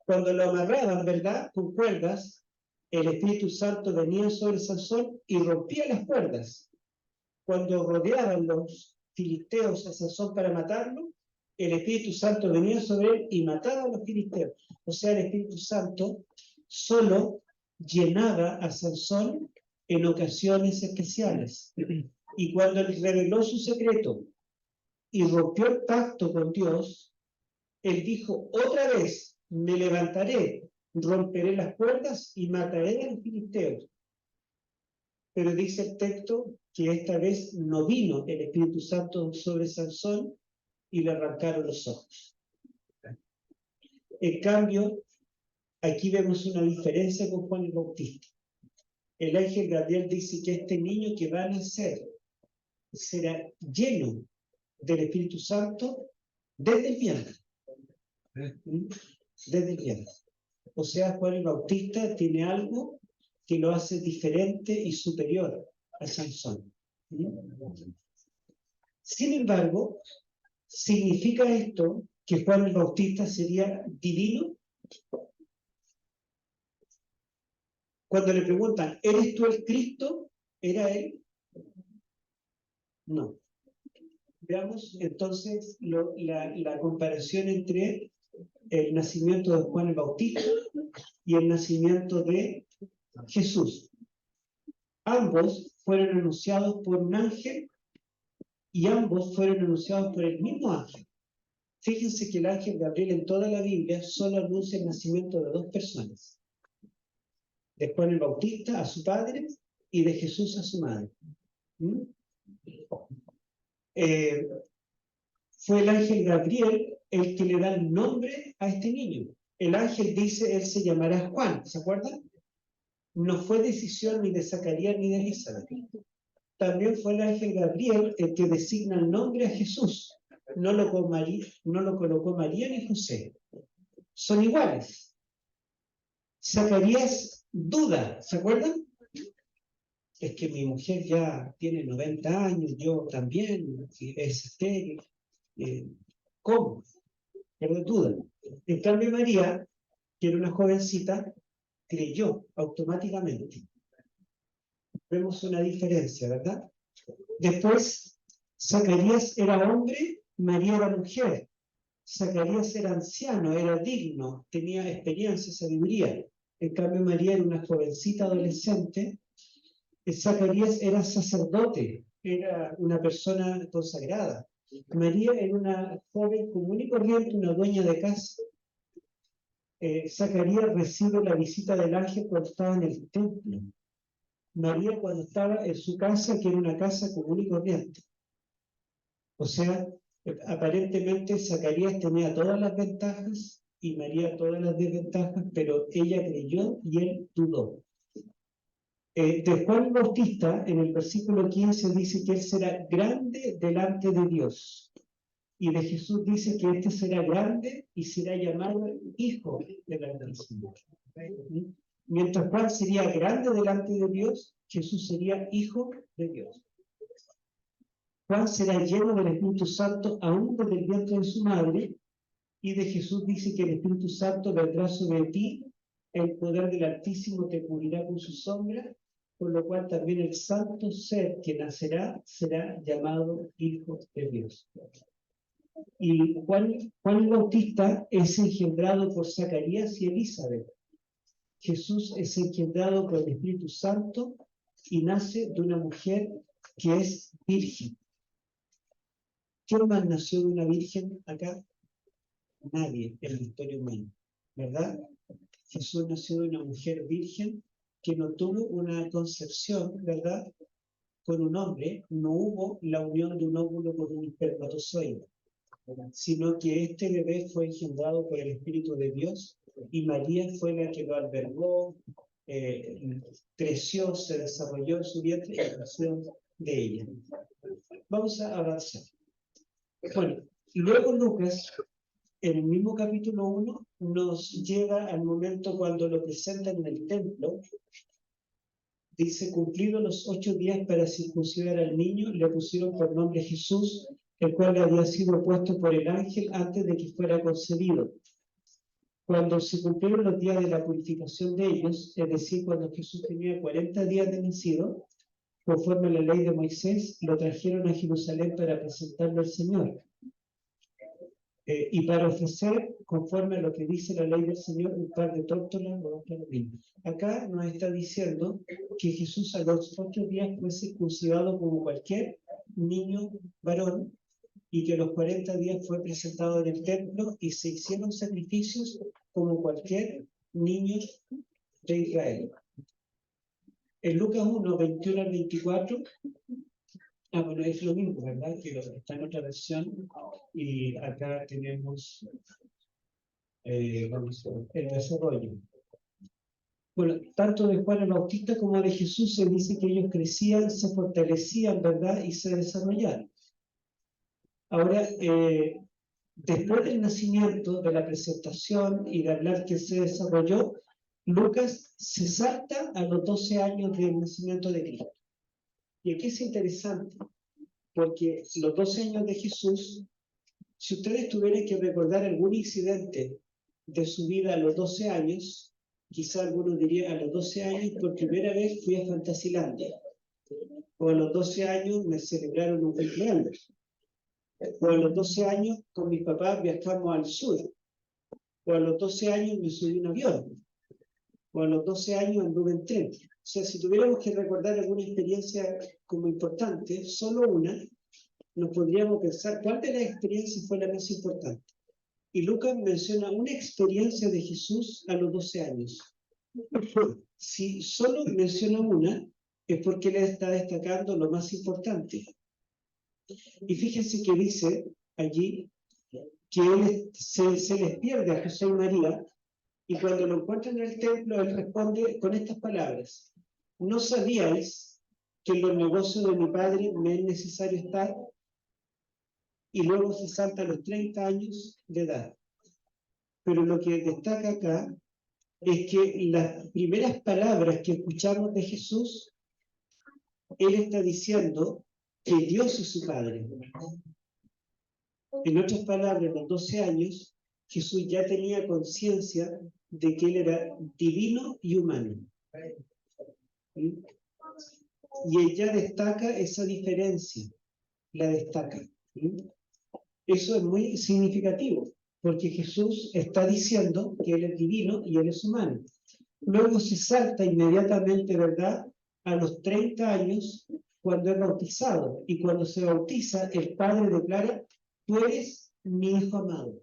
A: Cuando lo amarraban, ¿verdad?, con cuerdas, el Espíritu Santo venía sobre Sansón y rompía las cuerdas. Cuando rodeaban los filisteos a Sansón para matarlo, el Espíritu Santo venía sobre él y mataba a los filisteos. O sea, el Espíritu Santo solo llenaba a Sansón en ocasiones especiales. Y cuando él reveló su secreto y rompió el pacto con Dios, él dijo, otra vez me levantaré, romperé las cuerdas y mataré a los filisteos. Pero dice el texto que esta vez no vino el Espíritu Santo sobre Sansón y le arrancaron los ojos. En cambio, aquí vemos una diferencia con Juan el Bautista. El ángel Gabriel dice que este niño que va a nacer será lleno del Espíritu Santo desde el vientre. Desde el vientre. O sea, Juan el Bautista tiene algo que lo hace diferente y superior a Sansón. Sin embargo, ¿significa esto que Juan el Bautista sería divino? Cuando le preguntan, ¿eres tú el Cristo? ¿Era él? No. Veamos entonces la comparación entre el nacimiento de Juan el Bautista y el nacimiento de Jesús. Ambos fueron anunciados por un ángel y ambos fueron anunciados por el mismo ángel. Fíjense que el ángel Gabriel en toda la Biblia solo anuncia el nacimiento de dos personas. De Juan el Bautista a su padre y de Jesús a su madre. Fue el ángel Gabriel el que le da el nombre a este niño. El ángel dice, él se llamará Juan, ¿se acuerdan? No fue decisión ni de Zacarías ni de Elizabeth. También fue el ángel Gabriel el que designa el nombre a Jesús. No lo colocó María ni José. Son iguales. Zacarías duda, ¿se acuerdan? Es que mi mujer ya tiene 90 años, yo también, es estéril. ¿Cómo? Pero duda. En cambio, María, que era una jovencita, creyó automáticamente. Vemos una diferencia, ¿verdad? Después, Zacarías era hombre, María era mujer. Zacarías era anciano, era digno, tenía experiencia, sabiduría. En cambio, María era una jovencita adolescente. Zacarías era sacerdote, era una persona consagrada. María era una joven común y corriente, una dueña de casa. Zacarías recibe la visita del ángel cuando estaba en el templo. María cuando estaba en su casa, que era una casa común y corriente. O sea, aparentemente Zacarías tenía todas las ventajas y María todas las desventajas, pero ella creyó y él dudó. De Juan Bautista, en el versículo 15, dice que él será grande delante de Dios. Y de Jesús dice que este será grande y será llamado Hijo del Altísimo. Mientras Juan sería grande delante de Dios, Jesús sería Hijo de Dios. Juan será lleno del Espíritu Santo aún desde el vientre de su madre, y de Jesús dice que el Espíritu Santo vendrá sobre ti, el poder del Altísimo te cubrirá con su sombra, por lo cual también el santo ser que nacerá será llamado Hijo de Dios. Y Juan el Bautista es engendrado por Zacarías y Elizabeth. Jesús es engendrado por el Espíritu Santo y nace de una mujer que es virgen. ¿Quién más nació de una virgen acá? Nadie en la historia humana, ¿verdad? Jesús nació de una mujer virgen que no tuvo una concepción, ¿verdad?, con un hombre. No hubo la unión de un óvulo con un espermatozoide, sino que este bebé fue engendrado por el Espíritu de Dios y María fue la que lo albergó, creció, se desarrolló en su vientre y nació de ella. Vamos a avanzar. Bueno, luego Lucas, en el mismo capítulo 1, nos lleva al momento cuando lo presentan en el templo. Dice, cumplidos los 8 días para circuncidar al niño, le pusieron por nombre Jesús, el cual le había sido puesto por el ángel antes de que fuera concebido. Cuando se cumplieron los días de la purificación de ellos, es decir, cuando Jesús tenía 40 días de nacido, conforme a la ley de Moisés, lo trajeron a Jerusalén para presentarlo al Señor. Y para ofrecer, conforme a lo que dice la ley del Señor, un par de tórtolas o 2 palominos. Acá nos está diciendo que Jesús a los 8 días fue circuncidado como cualquier niño varón, y que a los 40 días fue presentado en el templo y se hicieron sacrificios como cualquier niño de Israel. En Lucas 1, 21 al 24, bueno, es lo mismo, ¿verdad? Que está en otra versión, y acá tenemos vamos a ver, el desarrollo. Bueno, tanto de Juan el Bautista como de Jesús se dice que ellos crecían, se fortalecían, ¿verdad? Y se desarrollaron. Ahora, después del nacimiento, de la presentación y de hablar que se desarrolló, Lucas se salta a los 12 años del nacimiento de Cristo. Y aquí es interesante, porque los 12 años de Jesús, si ustedes tuvieran que recordar algún incidente de su vida a los 12 años, quizá algunos dirían a los 12 años por primera vez fui a Fantasilandia, o a los 12 años me celebraron un cumpleaños, o a los 12 años con mis papás viajamos al sur, o a los 12 años me subí un avión, o a los 12 años anduve en tren. O sea, si tuviéramos que recordar alguna experiencia como importante, solo una, nos podríamos pensar cuál de las experiencias fue la más importante. Y Lucas menciona una experiencia de Jesús a los 12 años. Si solo menciona una, es porque él está destacando lo más importante. Y fíjense que dice allí que él se les pierde a José y María, y cuando lo encuentran en el templo, él responde con estas palabras: ¿no sabíais que en los negocios de mi padre me es necesario estar? Y luego se salta a los 30 años de edad. Pero lo que destaca acá es que las primeras palabras que escuchamos de Jesús, él está diciendo que Dios es su Padre. En otras palabras, a los 12 años, Jesús ya tenía conciencia de que él era divino y humano. ¿Sí? Y ella destaca esa diferencia, la destaca. ¿Sí? Eso es muy significativo, porque Jesús está diciendo que él es divino y él es humano. Luego se salta inmediatamente, ¿verdad?, a los 30 años cuando es bautizado. Y cuando se bautiza, el Padre declara: tú eres mi Hijo amado.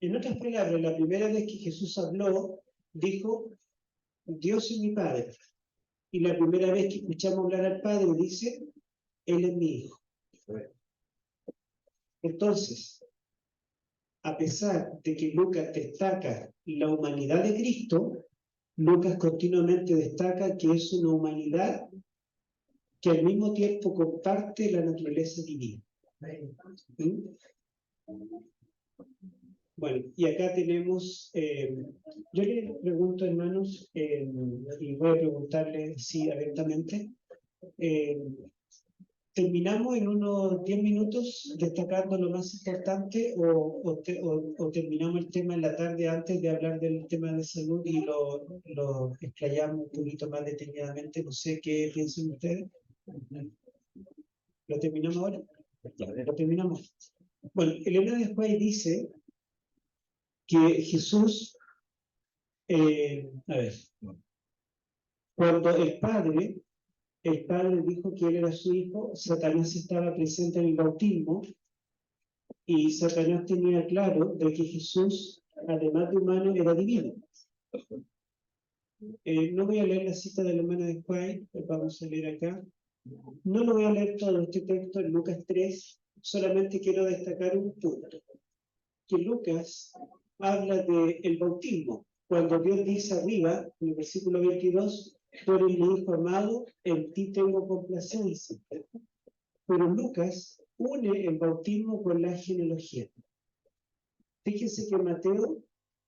A: En otras palabras, la primera vez que Jesús habló, dijo: Dios es mi Padre. Y la primera vez que escuchamos hablar al Padre, dice: Él es mi Hijo. Entonces, a pesar de que Lucas destaca la humanidad de Cristo, Lucas continuamente destaca que es una humanidad que al mismo tiempo comparte la naturaleza divina. ¿Sí? Bueno, y acá tenemos, yo le pregunto, hermanos, y voy a preguntarle sí abiertamente, ¿terminamos en unos 10 minutos destacando lo más importante o terminamos el tema en la tarde antes de hablar del tema de salud y lo explayamos un poquito más detenidamente? No sé qué piensan ustedes. ¿Lo terminamos ahora? Ya, lo terminamos. Bueno, Elena después dice que Jesús, a ver, cuando el Padre dijo que él era su hijo, Satanás estaba presente en el bautismo, y Satanás tenía claro de que Jesús, además de humano, era divino. No voy a leer la cita de la hermana de White, vamos a leer acá. No lo voy a leer todo este texto en Lucas 3, solamente quiero destacar un punto. Que Lucas habla del bautismo. Cuando Dios dice arriba, en el versículo 22, tú eres mi hijo amado, en ti tengo complacencia. Pero Lucas une el bautismo con la genealogía. Fíjense que Mateo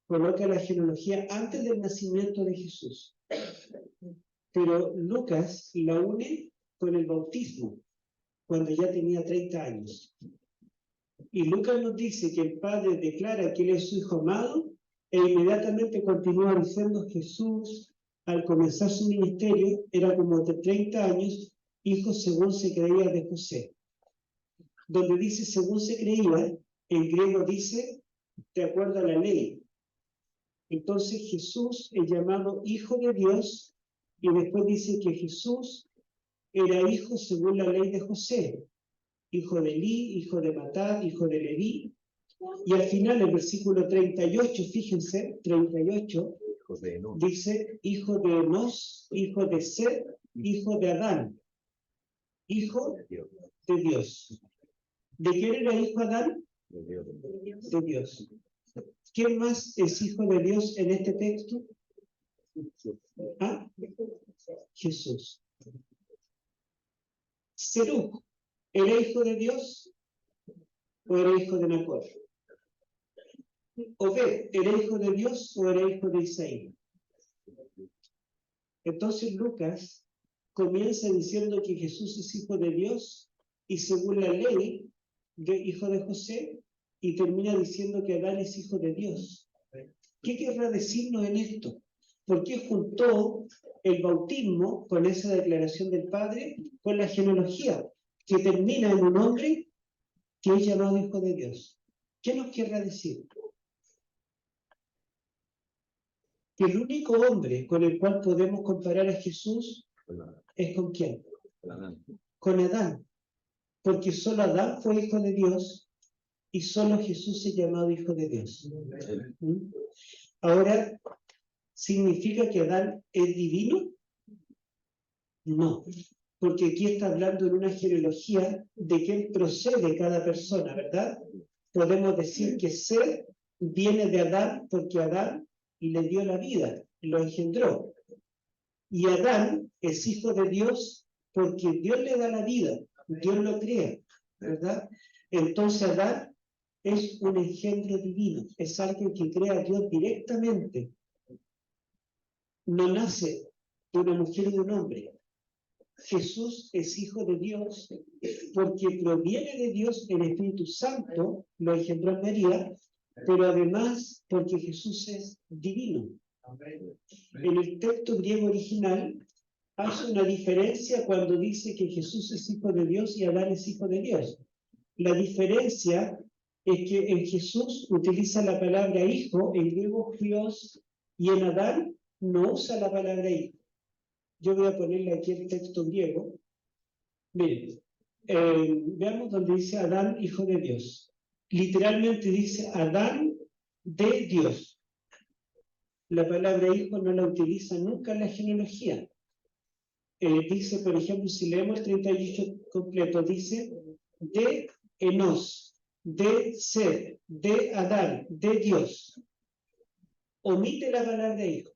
A: coloca la genealogía antes del nacimiento de Jesús. Pero Lucas la une con el bautismo, cuando ya tenía 30 años. Y Lucas nos dice que el Padre declara que Él es su Hijo amado, e inmediatamente continúa diciendo Jesús, al comenzar su ministerio, era como de 30 años, hijo según se creía de José. Donde dice según se creía, en griego dice de acuerdo a la ley. Entonces Jesús es llamado Hijo de Dios, y después dice que Jesús era hijo según la ley de José, hijo de Elí, hijo de Matat, hijo de Leví. Y al final, el versículo 38, fíjense, 38, dice hijo de Enos, hijo de Set, hijo de Adán, hijo de Dios. ¿De quién era hijo Adán? De Dios. ¿Quién más es hijo de Dios en este texto? ¿Ah? Jesús. Serug, ¿era hijo de Dios o era hijo de Nacor? Obed, ¿era hijo de Dios o era hijo de Isaí? Entonces Lucas comienza diciendo que Jesús es hijo de Dios y según la ley, hijo de José, y termina diciendo que Adán es hijo de Dios. ¿Qué querrá decirnos en esto? ¿Por qué juntó el bautismo con esa declaración del Padre con la genealogía, que termina en un hombre que es llamado hijo de Dios? ¿Qué nos querrá decir? Que el único hombre con el cual podemos comparar a Jesús es ¿con quién? Con Adán. Porque solo Adán fue hijo de Dios y solo Jesús es llamado hijo de Dios. ¿Mm? Ahora, ¿significa que Adán es divino? No, porque aquí está hablando en una genealogía de quién procede cada persona, ¿verdad? Podemos decir que Seth viene de Adán porque Adán le dio la vida, lo engendró. Y Adán es hijo de Dios porque Dios le da la vida, Dios lo crea, ¿verdad? Entonces Adán es un engendro divino, es alguien que crea a Dios directamente. No nace de una mujer y de un hombre. Jesús es hijo de Dios porque proviene de Dios, el Espíritu Santo lo engendró en María, pero además porque Jesús es divino. En el texto griego original hace una diferencia cuando dice que Jesús es hijo de Dios y Adán es hijo de Dios. La diferencia es que en Jesús utiliza la palabra hijo, en griego Dios, y en Adán no usa la palabra hijo. Yo voy a ponerle aquí el texto griego. Miren, veamos donde dice Adán, hijo de Dios. Literalmente dice Adán de Dios. La palabra hijo no la utiliza nunca en la genealogía. Dice, por ejemplo, si leemos el 38 completo, dice de Enos, de Seth, de Adán, de Dios. Omite la palabra hijo.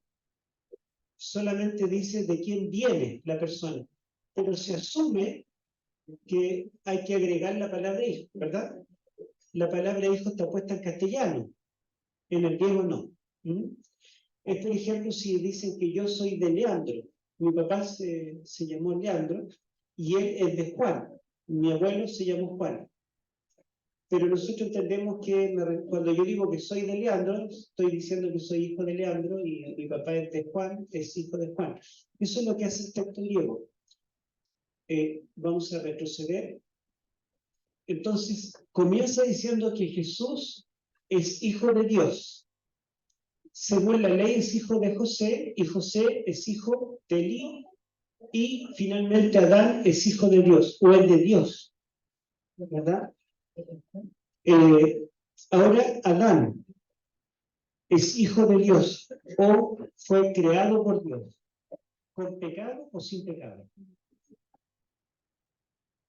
A: Solamente dice de quién viene la persona. Pero se asume que hay que agregar la palabra hijo, ¿verdad? La palabra hijo está puesta en castellano, en el griego no. Es, por ejemplo, si dicen que yo soy de Leandro, mi papá se llamó Leandro y él es de Juan, mi abuelo se llamó Juan. Pero nosotros entendemos que cuando yo digo que soy de Leandro, estoy diciendo que soy hijo de Leandro y mi papá es de Juan, es hijo de Juan. Eso es lo que hace el texto griego. Vamos a retroceder. Entonces, comienza diciendo que Jesús es hijo de Dios. Según la ley es hijo de José, y José es hijo de Elí, y finalmente Adán es hijo de Dios, o es de Dios, ¿verdad? Ahora Adán es hijo de Dios, o fue creado por Dios, ¿con pecado o sin pecado?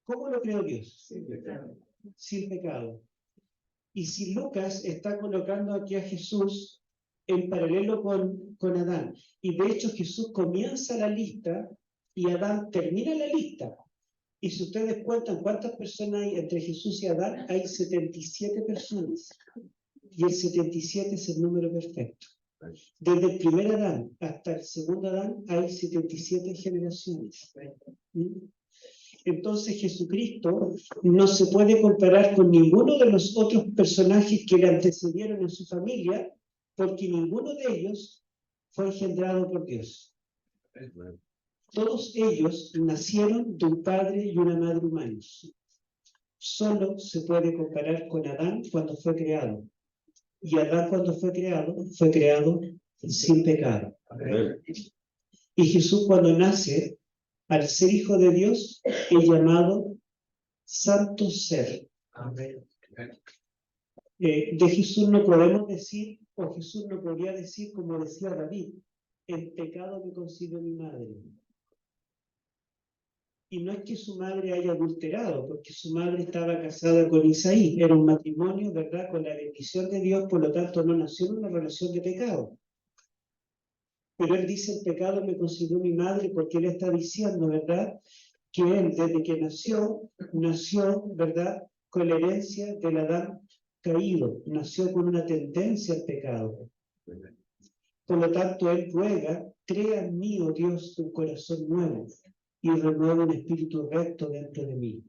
A: ¿Cómo lo creó Dios? Sin pecado. Y si Lucas está colocando aquí a Jesús en paralelo con Adán, y de hecho Jesús comienza la lista y Adán termina la lista. Y si ustedes cuentan cuántas personas hay entre Jesús y Adán, hay 77 personas. Y el 77 es el número perfecto. Desde el primer Adán hasta el segundo Adán hay 77 generaciones. Entonces Jesucristo no se puede comparar con ninguno de los otros personajes que le antecedieron en su familia, porque ninguno de ellos fue engendrado por Dios. Todos ellos nacieron de un padre y una madre humanos. Solo se puede comparar con Adán cuando fue creado. Y Adán cuando fue creado sin pecado. Y Jesús cuando nace, al ser hijo de Dios, es llamado santo ser. De Jesús no podemos decir, o Jesús no podría decir como decía David, en pecado me concibió mi madre. Y no es que su madre haya adulterado, porque su madre estaba casada con Isaí, era un matrimonio, ¿verdad?, con la bendición de Dios, por lo tanto no nació en una relación de pecado. Pero él dice, el pecado me concibió mi madre, porque él está diciendo, ¿verdad?, que él desde que nació, ¿verdad?, con la herencia del Adán caído, nació con una tendencia al pecado. Por lo tanto, él ruega, crea en mí, oh Dios, un corazón nuevo y renueva un espíritu recto dentro de mí.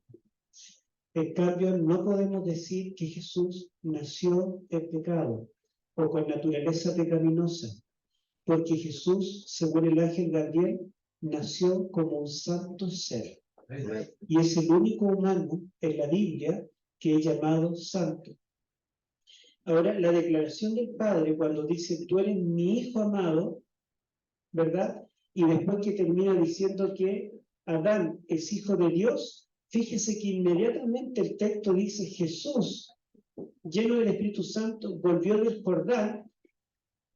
A: En cambio, no podemos decir que Jesús nació en pecado o con naturaleza pecaminosa, porque Jesús, según el ángel Gabriel, nació como un santo ser. Y es el único humano en la Biblia que es llamado santo. Ahora, la declaración del Padre, cuando dice, tú eres mi Hijo amado, ¿verdad? Y después que termina diciendo que Adán es hijo de Dios, fíjese que inmediatamente el texto dice, Jesús, lleno del Espíritu Santo, volvió del Jordán,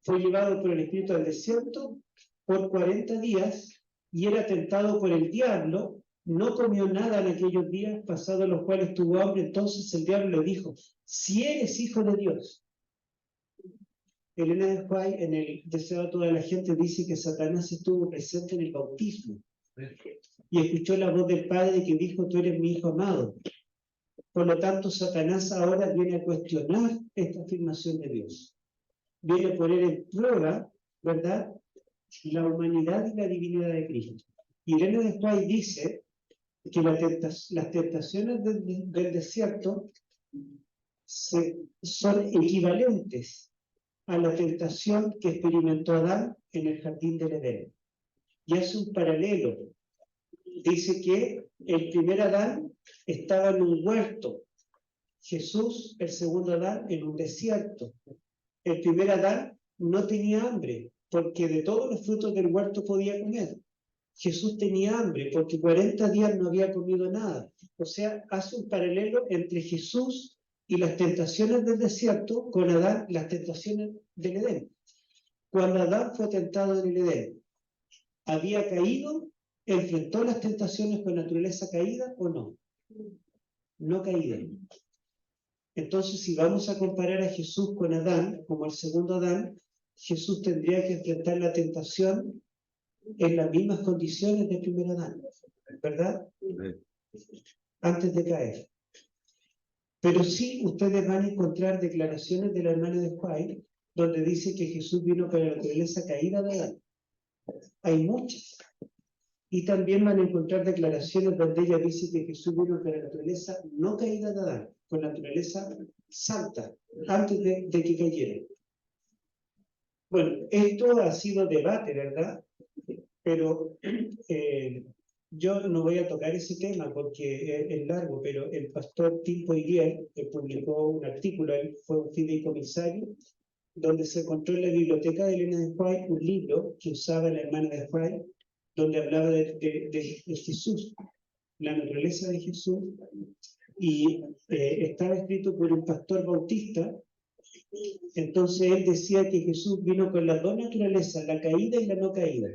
A: fue llevado por el Espíritu al desierto por 40 días y era tentado por el diablo, no comió nada en aquellos días, pasados los cuales tuvo hambre. Entonces el diablo le dijo, si eres hijo de Dios. Elena de White, en el Deseo a toda la gente, dice que Satanás estuvo presente en el bautismo y escuchó la voz del Padre que dijo, tú eres mi Hijo amado. Por lo tanto, Satanás ahora viene a cuestionar esta afirmación de Dios. Viene a poner en prueba, ¿verdad?, la humanidad y la divinidad de Cristo. Y Elena de White dice que las tentaciones del desierto son equivalentes a la tentación que experimentó Adán en el jardín del Edén. Y hace un paralelo. Dice que el primer Adán estaba en un huerto, Jesús, el segundo Adán, en un desierto. El primer Adán no tenía hambre, porque de todos los frutos del huerto podía comer. Jesús tenía hambre, porque 40 días no había comido nada. O sea, hace un paralelo entre Jesús y las tentaciones del desierto, con Adán, las tentaciones del Edén. Cuando Adán fue tentado en el Edén, ¿había caído? ¿Enfrentó las tentaciones con naturaleza caída o no? No caída. Entonces, si vamos a comparar a Jesús con Adán, como el segundo Adán, Jesús tendría que enfrentar la tentación en las mismas condiciones del primer Adán, ¿verdad? Antes de caer. Pero sí, ustedes van a encontrar declaraciones de la hermana de White, donde dice que Jesús vino con la naturaleza caída de Adán. Hay muchas. Y también van a encontrar declaraciones donde ella dice que Jesús vino con la naturaleza no caída de Adán, con la naturaleza santa, antes de que cayera. Bueno, esto ha sido debate, ¿verdad? Pero yo no voy a tocar ese tema porque es largo, pero el pastor Tim Poirier publicó un artículo, él fue un fideicomisario, donde se encontró en la biblioteca de Elena de White un libro que usaba la hermana de White, donde hablaba de Jesús, la naturaleza de Jesús, y estaba escrito por un pastor bautista. Entonces él decía que Jesús vino con las dos naturalezas, la caída y la no caída.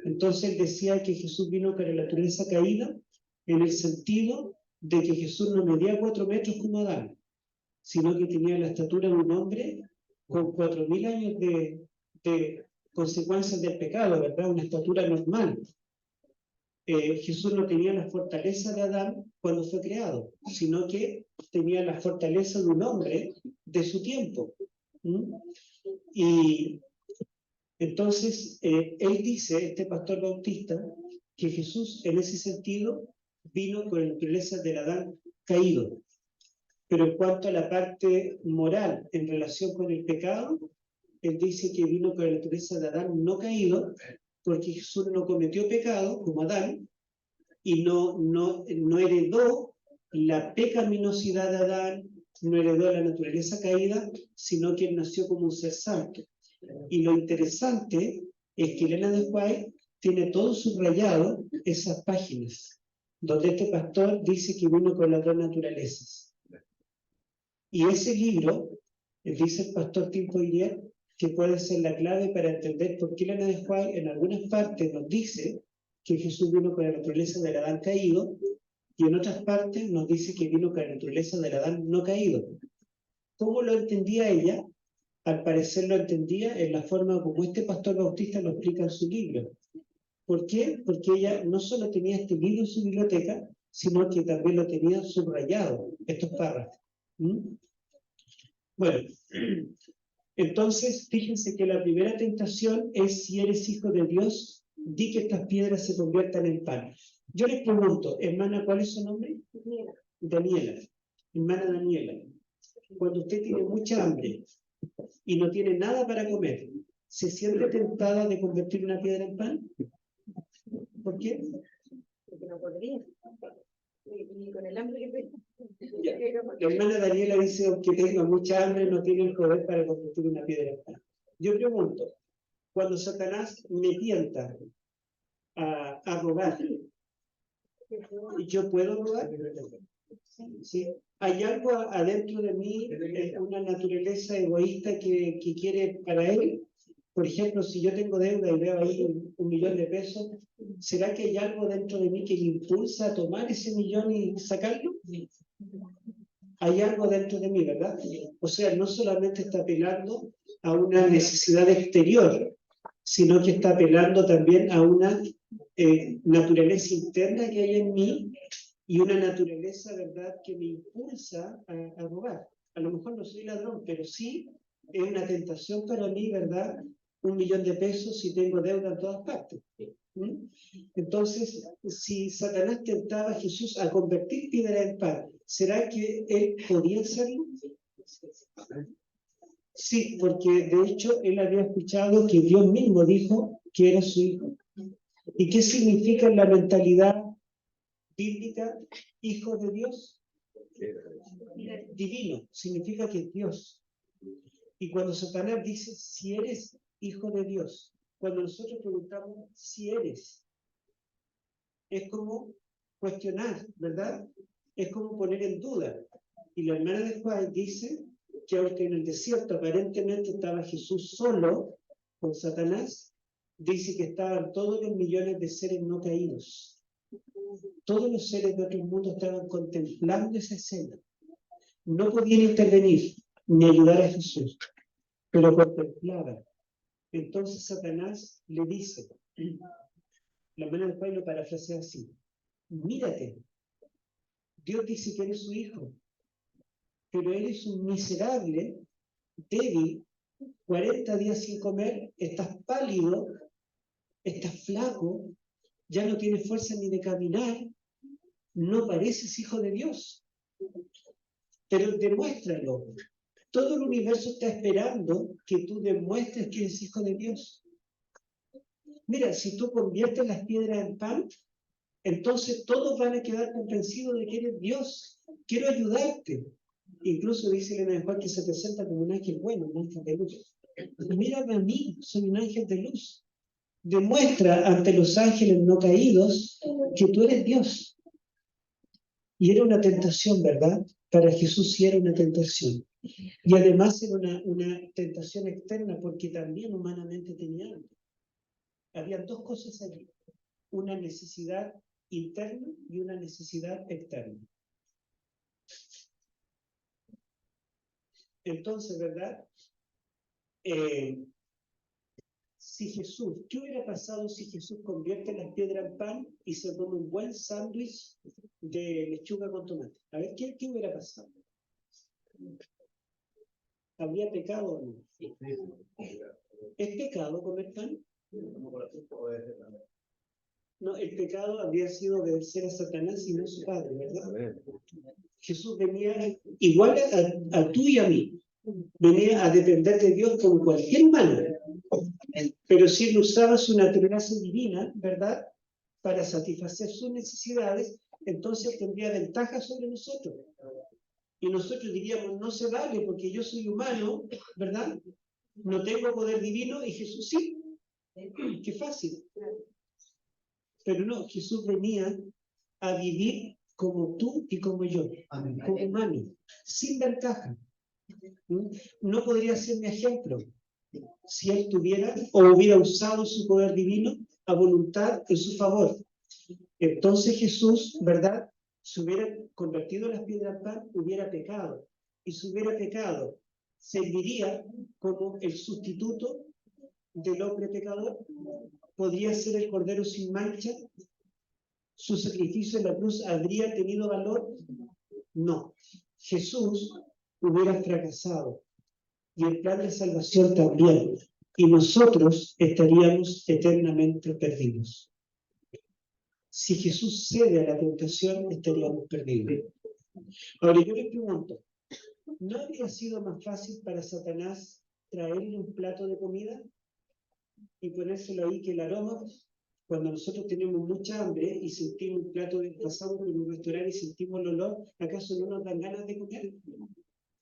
A: Entonces él decía que Jesús vino con la naturaleza caída en el sentido de que Jesús no medía 4 metros como Adán, sino que tenía la estatura de un hombre con 4.000 años de consecuencias del pecado, ¿verdad? Una estatura normal. Jesús no tenía la fortaleza de Adán cuando fue creado, sino que tenía la fortaleza de un hombre de su tiempo. ¿Mm? Y entonces, él dice, este pastor bautista, que Jesús en ese sentido vino con la naturaleza del Adán caído. Pero en cuanto a la parte moral en relación con el pecado, él dice que vino con la naturaleza de Adán no caído, porque Jesús no cometió pecado como Adán, y no heredó la pecaminosidad de Adán, no heredó la naturaleza caída, sino que él nació como un ser santo. Y lo interesante es que Elena de White tiene todo subrayado esas páginas, donde este pastor dice que vino con las dos naturalezas. Y ese libro, dice el pastor Tim Poirier, que puede ser la clave para entender por qué Elena de White en algunas partes nos dice que Jesús vino con la naturaleza del Adán caído, y en otras partes nos dice que vino con la naturaleza del Adán no caído. ¿Cómo lo entendía ella? Al parecer lo entendía en la forma como este pastor bautista lo explica en su libro. ¿Por qué? Porque ella no solo tenía este libro en su biblioteca, sino que también lo tenía subrayado, estos párrafos. ¿Mm? Bueno, entonces fíjense que la primera tentación es: si eres hijo de Dios, di que estas piedras se conviertan en pan. Yo les pregunto, hermana, ¿cuál es su nombre? Daniela. Daniela. Hermana Daniela, cuando usted tiene mucha hambre y no tiene nada para comer, ¿se siente tentada de convertir una piedra en pan? ¿Por qué? Porque no podría. Ni con el hambre que tengo. La hermana Daniela dice: aunque tenga mucha hambre, no tiene el poder para convertir una piedra en pan. Yo pregunto, cuando Satanás me tienta a robar, ¿yo puedo robar? ¿Sí? ¿Hay algo adentro de mí, una naturaleza egoísta que quiere para él? Por ejemplo, si yo tengo deuda y veo ahí 1.000.000 de pesos, ¿será que hay algo dentro de mí que me impulsa a tomar ese 1.000.000 y sacarlo? Hay algo dentro de mí, ¿verdad? O sea, no solamente está apelando a una necesidad exterior, sino que está apelando también a una naturaleza interna que hay en mí, y una naturaleza, ¿verdad?, que me impulsa a robar. A lo mejor no soy ladrón, pero sí es una tentación para mí, ¿verdad? 1.000.000 de pesos si tengo deuda en todas partes. ¿Mm? Entonces, si Satanás tentaba a Jesús a convertir piedra en pan, ¿será que él podía hacerlo? Sí, porque de hecho él había escuchado que Dios mismo dijo que era su hijo. ¿Y qué significa en la mentalidad bíblica hijo de Dios? Divino, significa que es Dios. Y cuando Satanás dice: si eres hijo de Dios, cuando nosotros preguntamos si eres, es como cuestionar, ¿verdad? Es como poner en duda. Y la hermana de Juan dice que aunque en el desierto aparentemente estaba Jesús solo con Satanás, dice que estaban todos los millones de seres no caídos. Todos los seres de otro mundo estaban contemplando esa escena. No podían intervenir ni ayudar a Jesús, pero contemplaban. Entonces Satanás le dice, la hermana de Juan lo parafrasea así: mírate, Dios dice que eres su hijo, pero eres un miserable, débil, 40 días sin comer, estás pálido, estás flaco, ya no tienes fuerza ni de caminar, no pareces hijo de Dios. Pero demuéstralo. Todo el universo está esperando que tú demuestres que eres hijo de Dios. Mira, si tú conviertes las piedras en pan, entonces todos van a quedar convencidos de que eres Dios. Quiero ayudarte. Incluso dice Elena de Juan que se presenta como un ángel bueno, un ángel de luz. Mírame a mí, soy un ángel de luz. Demuestra ante los ángeles no caídos que tú eres Dios. Y era una tentación, ¿verdad? Para Jesús sí era una tentación. Y además era una tentación externa, porque también humanamente tenía hambre. Había dos cosas allí: una necesidad interna y una necesidad externa. Entonces, ¿verdad? Si Jesús, ¿qué hubiera pasado si Jesús convierte las piedras en pan y se come un buen sándwich de lechuga con tomate? A ver, ¿qué hubiera pasado? ¿Habría pecado o no? ¿Es pecado comer pan? No, el pecado habría sido obedecer a Satanás y no a su padre, ¿verdad? Jesús venía igual a tú y a mí. Venía a depender de Dios como cualquier humano. Pero si él usaba su naturaleza divina, ¿verdad?, para satisfacer sus necesidades, entonces tendría ventaja sobre nosotros. Y nosotros diríamos, no se vale porque yo soy humano, ¿verdad? No tengo poder divino y Jesús sí. Qué fácil. Pero no, Jesús venía a vivir como tú y como yo, como humano, sin ventaja. No podría ser mi ejemplo si él tuviera o hubiera usado su poder divino a voluntad en su favor. Entonces Jesús, ¿verdad?, se hubiera convertido las piedras en pan, hubiera pecado. Y si hubiera pecado, serviría como el sustituto del hombre pecador. ¿Podría ser el cordero sin mancha? ¿Su sacrificio en la cruz habría tenido valor? No. Jesús hubiera fracasado y el plan de salvación también, y nosotros estaríamos eternamente perdidos. Si Jesús cede a la tentación, estaríamos perdidos. Ahora yo les pregunto, ¿no habría sido más fácil para Satanás traerle un plato de comida y ponérselo ahí que el aroma? Cuando nosotros tenemos mucha hambre y sentimos un plato, pasamos por un restaurante y sentimos el olor, ¿acaso no nos dan ganas de comer?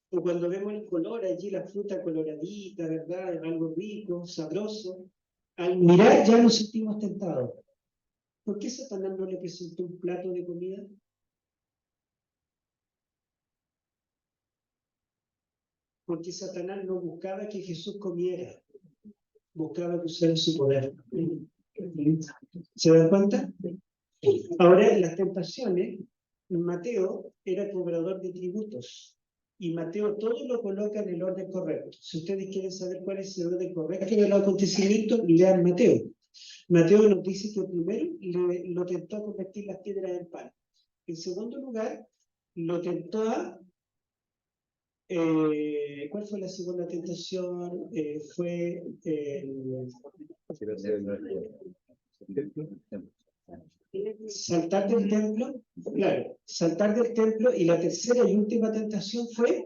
A: O cuando vemos el color allí, la fruta coloradita, ¿verdad? Algo rico, sabroso, al mirar ya nos sentimos tentados. ¿Por qué Satanás no le presentó un plato de comida? Porque Satanás no buscaba que Jesús comiera, buscaba que usara su poder. ¿Se dan cuenta? Ahora, las tentaciones, Mateo era cobrador de tributos. Y Mateo todo lo coloca en el orden correcto. Si ustedes quieren saber cuál es el orden correcto de los acontecimientos, lean Mateo. Mateo nos dice que primero lo tentó a convertir las piedras en pan. En segundo lugar, lo tentó a... ¿cuál fue la segunda tentación? Fue... saltar del templo, claro, saltar del templo, y la tercera y última tentación fue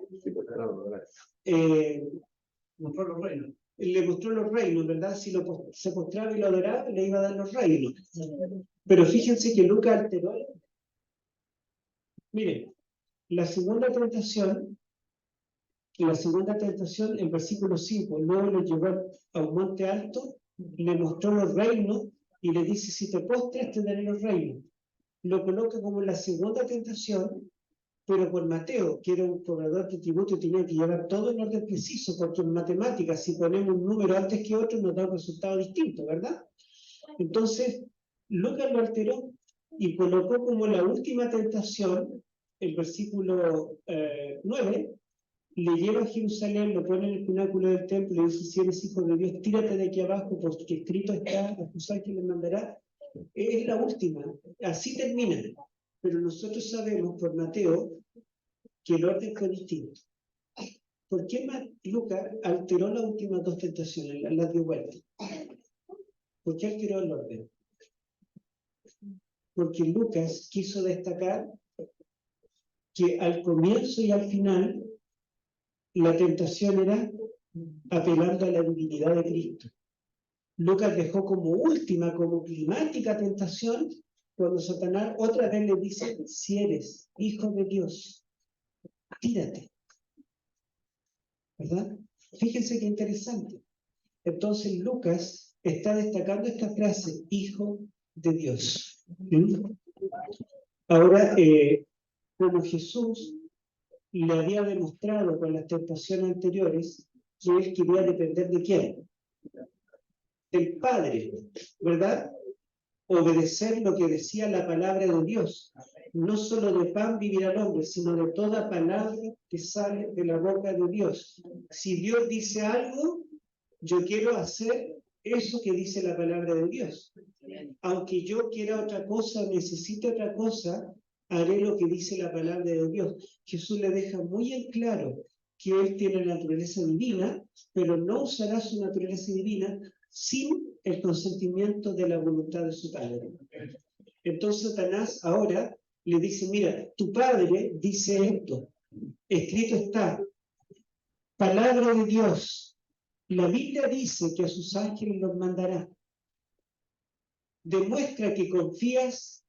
A: le mostró los reinos, ¿verdad? Si se postraba y lo adoraba, le iba a dar los reinos. Pero fíjense que Lucas alteró. Miren, la segunda tentación, en versículo 5, luego lo llevó a un monte alto, le mostró los reinos y le dice, si te postras te daré los reinos. Lo coloca como la segunda tentación, pero por Mateo, que era un cobrador de tributo, tenía que llevar todo en orden preciso, porque en matemáticas, si ponemos un número antes que otro, nos da un resultado distinto, ¿verdad? Entonces, Lucas lo alteró y colocó como la última tentación, el versículo 9, le lleva a Jerusalén, lo pone en el pináculo del templo y dice, si eres hijo de Dios, tírate de aquí abajo, porque escrito está, a tus ángeles mandará. Es la última, así termina. Pero nosotros sabemos por Mateo que el orden fue distinto. ¿Por qué Lucas alteró las últimas dos tentaciones, las dio vuelta? ¿Por qué alteró el orden? Porque Lucas quiso destacar que al comienzo y al final la tentación era apelando a la divinidad de Cristo. Lucas dejó como última, como climática tentación, cuando Satanás otra vez le dice, si eres hijo de Dios, tírate. ¿Verdad? Fíjense qué interesante. Entonces Lucas está destacando esta frase, hijo de Dios. Ahora, como Jesús le había demostrado con las tentaciones anteriores que él quería depender de quién, del Padre, ¿verdad? Obedecer lo que decía la palabra de Dios. no solo de pan vivirá el hombre, sino de toda palabra que sale de la boca de Dios. Si Dios dice algo, yo quiero hacer eso que dice la palabra de Dios. Aunque yo quiera otra cosa, necesite otra cosa, haré lo que dice la palabra de Dios. Jesús le deja muy en claro que él tiene la naturaleza divina, pero no usará su naturaleza divina sin el consentimiento de la voluntad de su Padre. Entonces Satanás ahora le dice, mira, tu Padre dice esto, escrito está, palabra de Dios. La Biblia dice que a sus ángeles los mandará. Demuestra que confías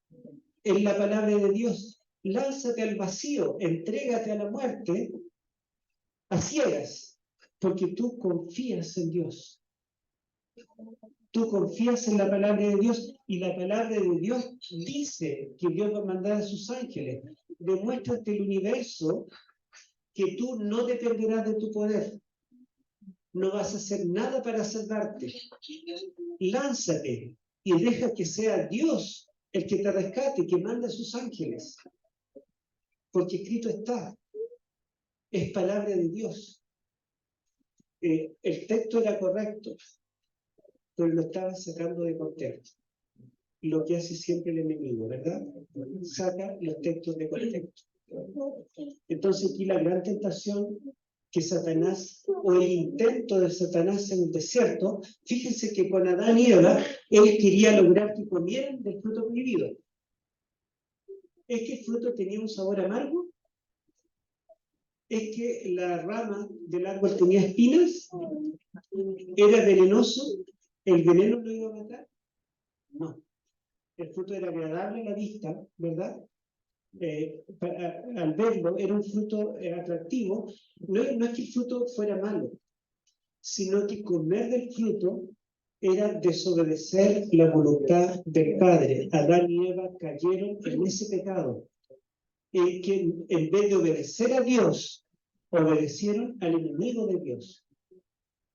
A: en la palabra de Dios. Lánzate al vacío, entrégate a la muerte a ciegas, porque tú confías en Dios. Tú confías en la palabra de Dios y la palabra de Dios dice que Dios va a mandar a sus ángeles. Demuéstrate el universo que tú no dependerás de tu poder. No vas a hacer nada para salvarte. Lánzate y deja que sea Dios el que te rescate, que manda a sus ángeles. Porque escrito está, es palabra de Dios. El texto era correcto, pero lo estaban sacando de contexto. Lo que hace siempre el enemigo, ¿verdad? Saca los textos de contexto. Entonces aquí la gran tentación que Satanás, o el intento de Satanás en el desierto, fíjense que con Adán y Eva, él quería lograr que comieran del fruto prohibido. ¿Es que el fruto tenía un sabor amargo? ¿Es que la rama del árbol tenía espinas? ¿Era venenoso? ¿El veneno lo iba a matar? No. El fruto era agradable a la vista, ¿verdad? Al verlo, era un fruto atractivo. No es que el fruto fuera malo, sino que comer del fruto era desobedecer la voluntad del Padre. Adán y Eva cayeron en ese pecado, en que en vez de obedecer a Dios, obedecieron al enemigo de Dios.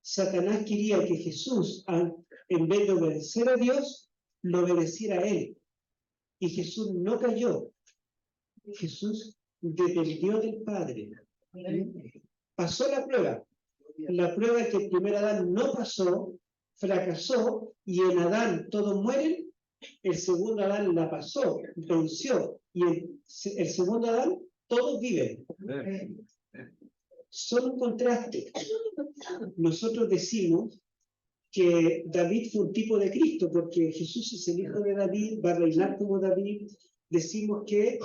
A: Satanás quería que Jesús, en vez de obedecer a Dios, lo obedeciera a él. Y Jesús no cayó. Jesús dependió del Padre. Pasó la prueba. La prueba que el primer Adán no pasó, fracasó, y en Adán todos mueren. El segundo Adán la pasó, venció, y el segundo Adán todos viven. Son un contraste. Nosotros decimos que David fue un tipo de Cristo, porque Jesús es el hijo de David, va a reinar como David. Decimos que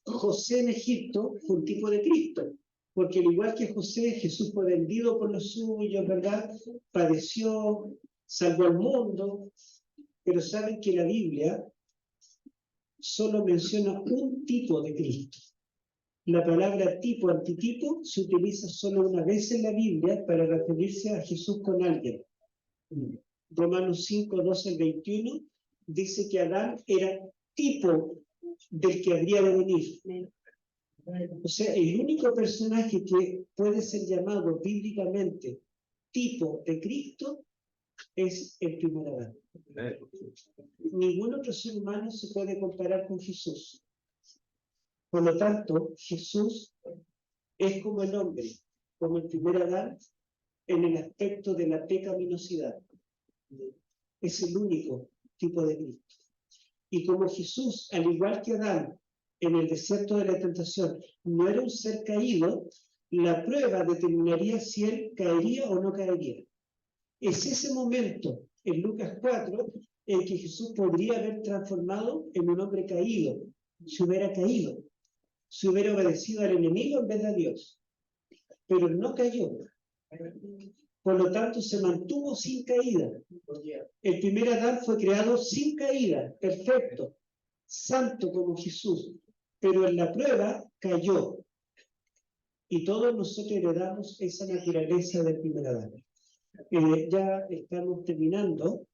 A: José en Egipto fue un tipo de Cristo, porque al igual que José, Jesús fue vendido por los suyos, ¿verdad? Padeció, salvó al mundo, pero saben que la Biblia solo menciona un tipo de Cristo. La palabra tipo, antitipo, se utiliza solo una vez en la Biblia para referirse a Jesús con alguien. Romanos 5, 12 al 21 dice que Adán era tipo del que habría de venir. O sea, el único personaje que puede ser llamado bíblicamente tipo de Cristo es el primer Adán. Ningún otro ser humano se puede comparar con Jesús. Por lo tanto, Jesús es como el hombre, como el primer Adán, en el aspecto de la pecaminosidad. Es el único tipo de Cristo. Y como Jesús, al igual que Adán, en el desierto de la tentación, no era un ser caído, la prueba determinaría si él caería o no caería. Es ese momento, en Lucas 4, en que Jesús podría haber transformado en un hombre caído, si hubiera caído, si hubiera obedecido al enemigo en vez de a Dios. Pero no cayó. Por lo tanto, se mantuvo sin caída. El primer Adán fue creado sin caída, perfecto, santo como Jesús, pero en la prueba cayó. Y todos nosotros heredamos esa naturaleza del primer Adán. Ya estamos terminando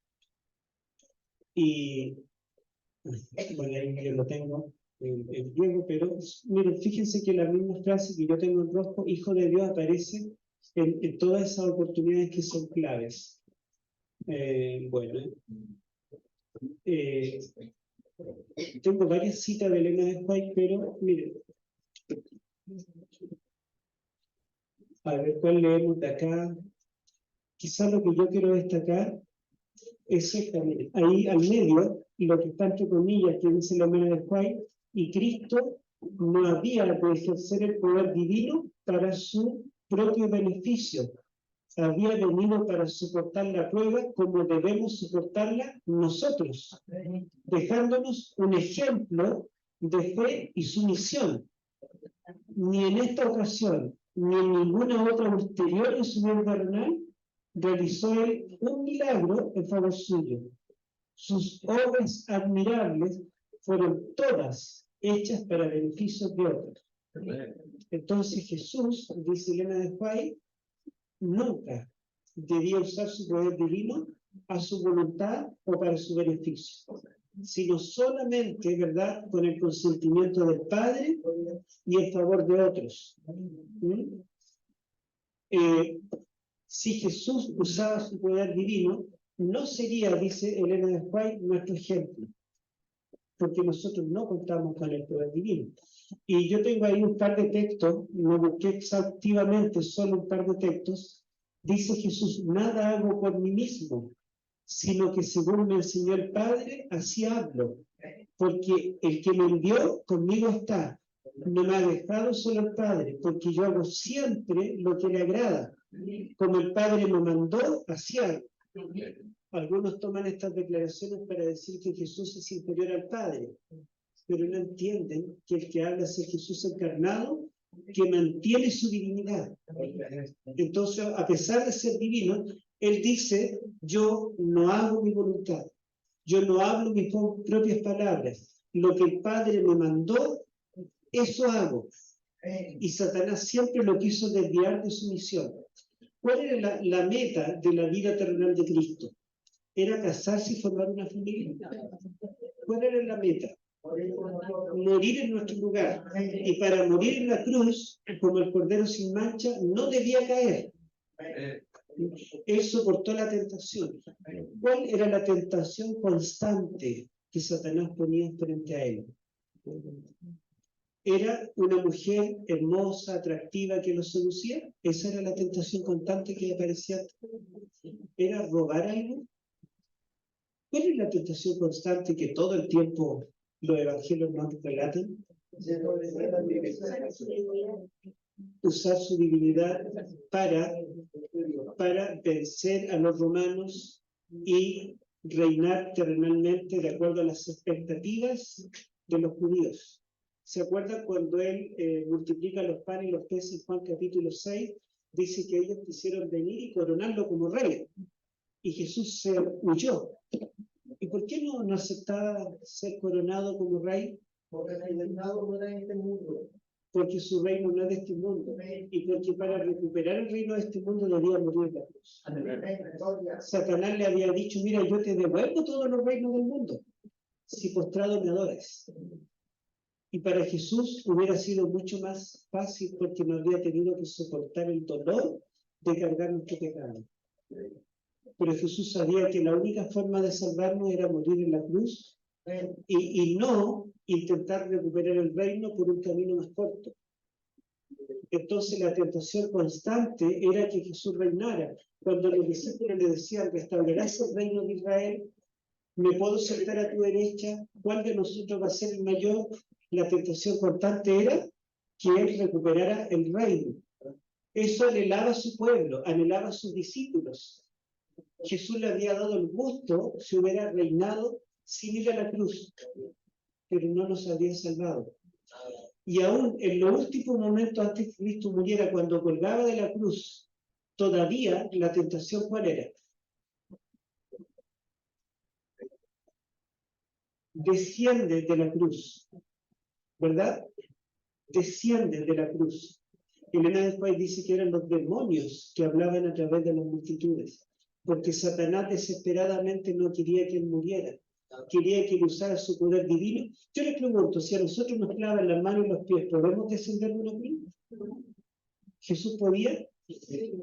A: y bueno, ahí yo lo tengo en griego, pero miren, fíjense que la misma frase que yo tengo en rojo, Hijo de Dios, aparece en todas esas oportunidades que son claves. Bueno, Tengo varias citas de Elena de White, pero miren, a ver cuál leemos de acá. Quizás lo que yo quiero destacar es esta, miren, ahí al medio, lo que está entre comillas, que dice la Elena de White, y Cristo no había de ejercer el poder divino para su propio beneficio. Había venido para soportar la prueba como debemos soportarla nosotros, dejándonos un ejemplo de fe y sumisión. Ni en esta ocasión, ni en ninguna otra ulterior en su vida terrenal, realizó él un milagro en favor suyo. Sus obras admirables fueron todas hechas para beneficio de otros. Entonces Jesús, dice Elena de White, nunca debía usar su poder divino a su voluntad o para su beneficio, sino solamente, ¿verdad?, con el consentimiento del Padre y en favor de otros. Si Jesús usaba su poder divino, no sería, dice Elena de White, nuestro ejemplo, porque nosotros no contamos con el poder divino. Y yo tengo ahí un par de textos, no busqué exhaustivamente, solo un par de textos. Dice Jesús, nada hago por mí mismo, sino que según me enseñó el Padre, así hablo, porque el que me envió conmigo está. No me ha dejado solo el Padre, porque yo hago siempre lo que le agrada. Como el Padre me mandó, así hago. Algunos toman estas declaraciones para decir que Jesús es inferior al Padre, pero no entienden que el que habla es el Jesús encarnado, que mantiene su divinidad. Entonces, a pesar de ser divino, él dice, yo no hago mi voluntad, yo no hablo mis propias palabras, lo que el Padre me mandó, eso hago. Y Satanás siempre lo quiso desviar de su misión. ¿Cuál era la meta de la vida terrenal de Cristo? ¿Era casarse y formar una familia? ¿Cuál era la meta? Morir en nuestro lugar. Y para morir en la cruz, como el Cordero sin mancha, no debía caer. Él soportó la tentación. ¿Cuál era la tentación constante que Satanás ponía frente a él? ¿Era una mujer hermosa, atractiva que lo seducía? Esa era la tentación constante que aparecía. ¿Era robar algo? ¿Cuál es la tentación constante que todo el tiempo los evangelios nos relatan? Usar su divinidad para vencer a los romanos y reinar terrenalmente de acuerdo a las expectativas de los judíos. ¿Se acuerdan cuando él multiplica los panes y los peces en Juan capítulo 6? Dice que ellos quisieron venir y coronarlo como rey. Y Jesús se huyó. ¿Y por qué no aceptaba ser coronado como rey? Porque el reinado no era de este mundo. Porque su reino no es de este mundo. Y porque para recuperar el reino de este mundo debía morir en la cruz. Satanás le había dicho, mira, yo te devuelvo todos los reinos del mundo, si postrado me adoras. Y para Jesús hubiera sido mucho más fácil porque no habría tenido que soportar el dolor de cargar nuestro pecado. Pero Jesús sabía que la única forma de salvarnos era morir en la cruz y no intentar recuperar el reino por un camino más corto. Entonces la tentación constante era que Jesús reinara. Cuando los discípulos le decían, restaurarás el reino de Israel, ¿me puedo sentar a tu derecha? ¿Cuál de nosotros va a ser el mayor? La tentación constante era que él recuperara el reino. Eso anhelaba a su pueblo, anhelaba a sus discípulos. Jesús le había dado el gusto si hubiera reinado sin ir a la cruz, pero no nos había salvado. Y aún en los últimos momentos antes que Cristo muriera, cuando colgaba de la cruz, todavía la tentación, ¿cuál era? Desciende de la cruz, ¿verdad? Desciende de la cruz. Elena después dice que eran los demonios que hablaban a través de las multitudes, porque Satanás desesperadamente no quería que él muriera, quería que él usara su poder divino. Yo les pregunto, si a nosotros nos clavan las manos y los pies, ¿podemos descender de una cruz? ¿Jesús podía?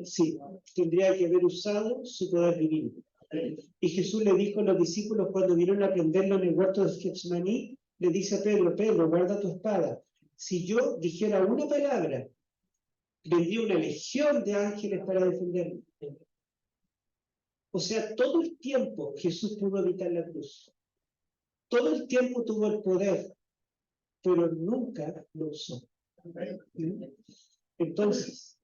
A: Sí, tendría que haber usado su poder divino. Y Jesús le dijo a los discípulos cuando vinieron a prenderlo en el huerto de Getsemaní, le dice a Pedro, Pedro, guarda tu espada. Si yo dijera una palabra, vendría una legión de ángeles para defenderme. O sea, todo el tiempo Jesús pudo evitar la cruz. Todo el tiempo tuvo el poder, pero nunca lo usó. Entonces,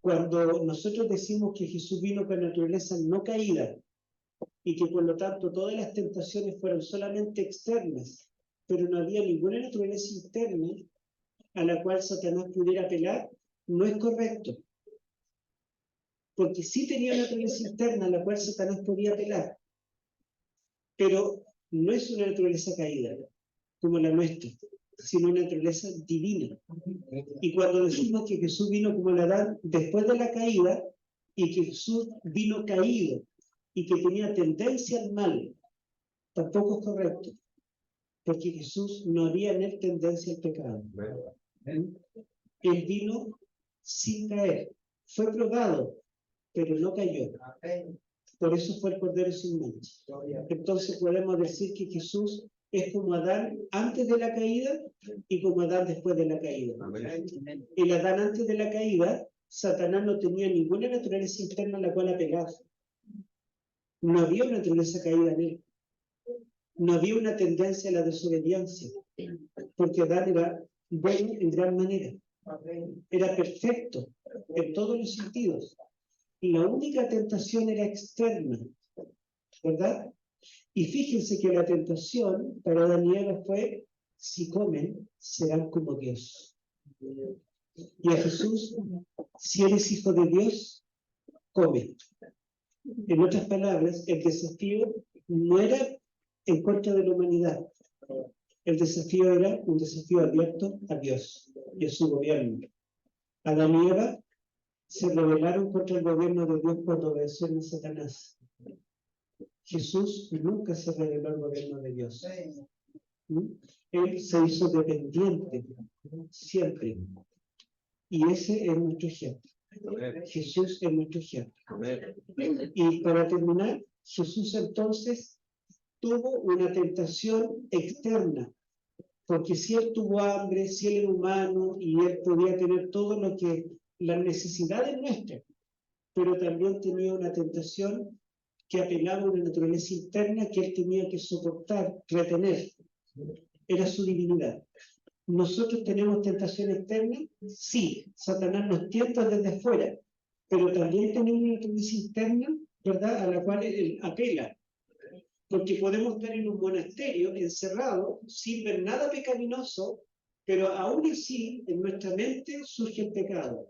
A: cuando nosotros decimos que Jesús vino con naturaleza no caída y que por lo tanto todas las tentaciones fueron solamente externas, pero no había ninguna naturaleza interna a la cual Satanás pudiera apelar, no es correcto. Porque sí tenía una naturaleza interna a la cual Satanás podía apelar, pero no es una naturaleza caída, como la nuestra, sino una naturaleza divina. Y cuando decimos que Jesús vino como el Adán después de la caída, y que Jesús vino caído, y que tenía tendencia al mal, tampoco es correcto, porque Jesús no había en él tendencia al pecado. Él vino sin caer, fue probado, pero no cayó. Por eso fue el Cordero sin mancha. Entonces podemos decir que Jesús es como Adán antes de la caída y como Adán después de la caída. El Adán antes de la caída, Satanás no tenía ninguna naturaleza interna a la cual apelar. No había una naturaleza caída en él. No había una tendencia a la desobediencia, porque Adán era bueno en gran manera. Era perfecto en todos los sentidos. Y la única tentación era externa, ¿verdad? Y fíjense que la tentación para Adán y Eva fue, si comen, serán como Dios. Y a Jesús, si eres hijo de Dios, come. En otras palabras, el desafío no era en contra de la humanidad. El desafío era un desafío abierto a Dios y a su gobierno. Adán y Eva se rebelaron contra el gobierno de Dios cuando obedecieron a Satanás. Jesús nunca se rebeló al gobierno de Dios. Él se hizo dependiente, siempre. Y ese es nuestro ejemplo. Jesús es nuestro ejemplo. Y para terminar, Jesús entonces tuvo una tentación externa, porque si él tuvo hambre, si él era humano y él podía tener todo lo que las necesidades nuestras, pero también tenía una tentación que apelaba a una naturaleza interna que él tenía que soportar, retener. Era su divinidad. ¿Nosotros tenemos tentación externa? Sí, Satanás nos tienta desde fuera, pero también tenemos una naturaleza interna, ¿verdad?, a la cual él apela. Porque podemos estar en un monasterio encerrado sin ver nada pecaminoso, pero aún así en nuestra mente surge el pecado.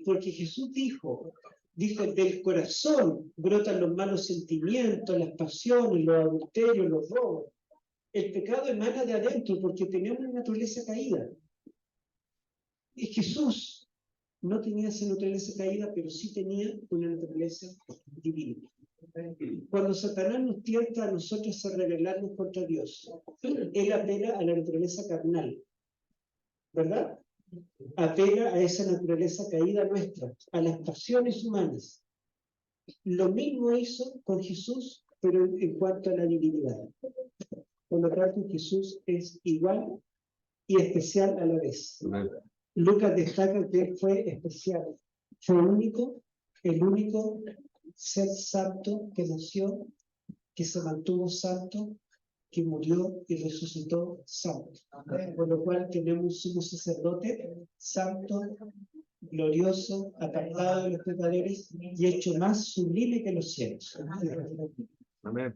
A: Porque Jesús dijo, del corazón brotan los malos sentimientos, las pasiones, los adulterios, los robos. El pecado emana de adentro porque tenemos una naturaleza caída. Y Jesús no tenía esa naturaleza caída, pero sí tenía una naturaleza divina. Cuando Satanás nos tienta a nosotros a rebelarnos contra Dios, él apela a la naturaleza carnal, ¿verdad? Apela a esa naturaleza caída nuestra, a las pasiones humanas. Lo mismo hizo con Jesús, pero en cuanto a la divinidad. Por lo tanto, Jesús es igual y especial a la vez. Lucas destaca que él fue especial, fue el único ser santo que nació, que se mantuvo santo, que murió y resucitó santo. Por lo cual tenemos un sumo sacerdote santo, glorioso, apartado de los pecadores y hecho más sublime que los cielos.
C: Amén.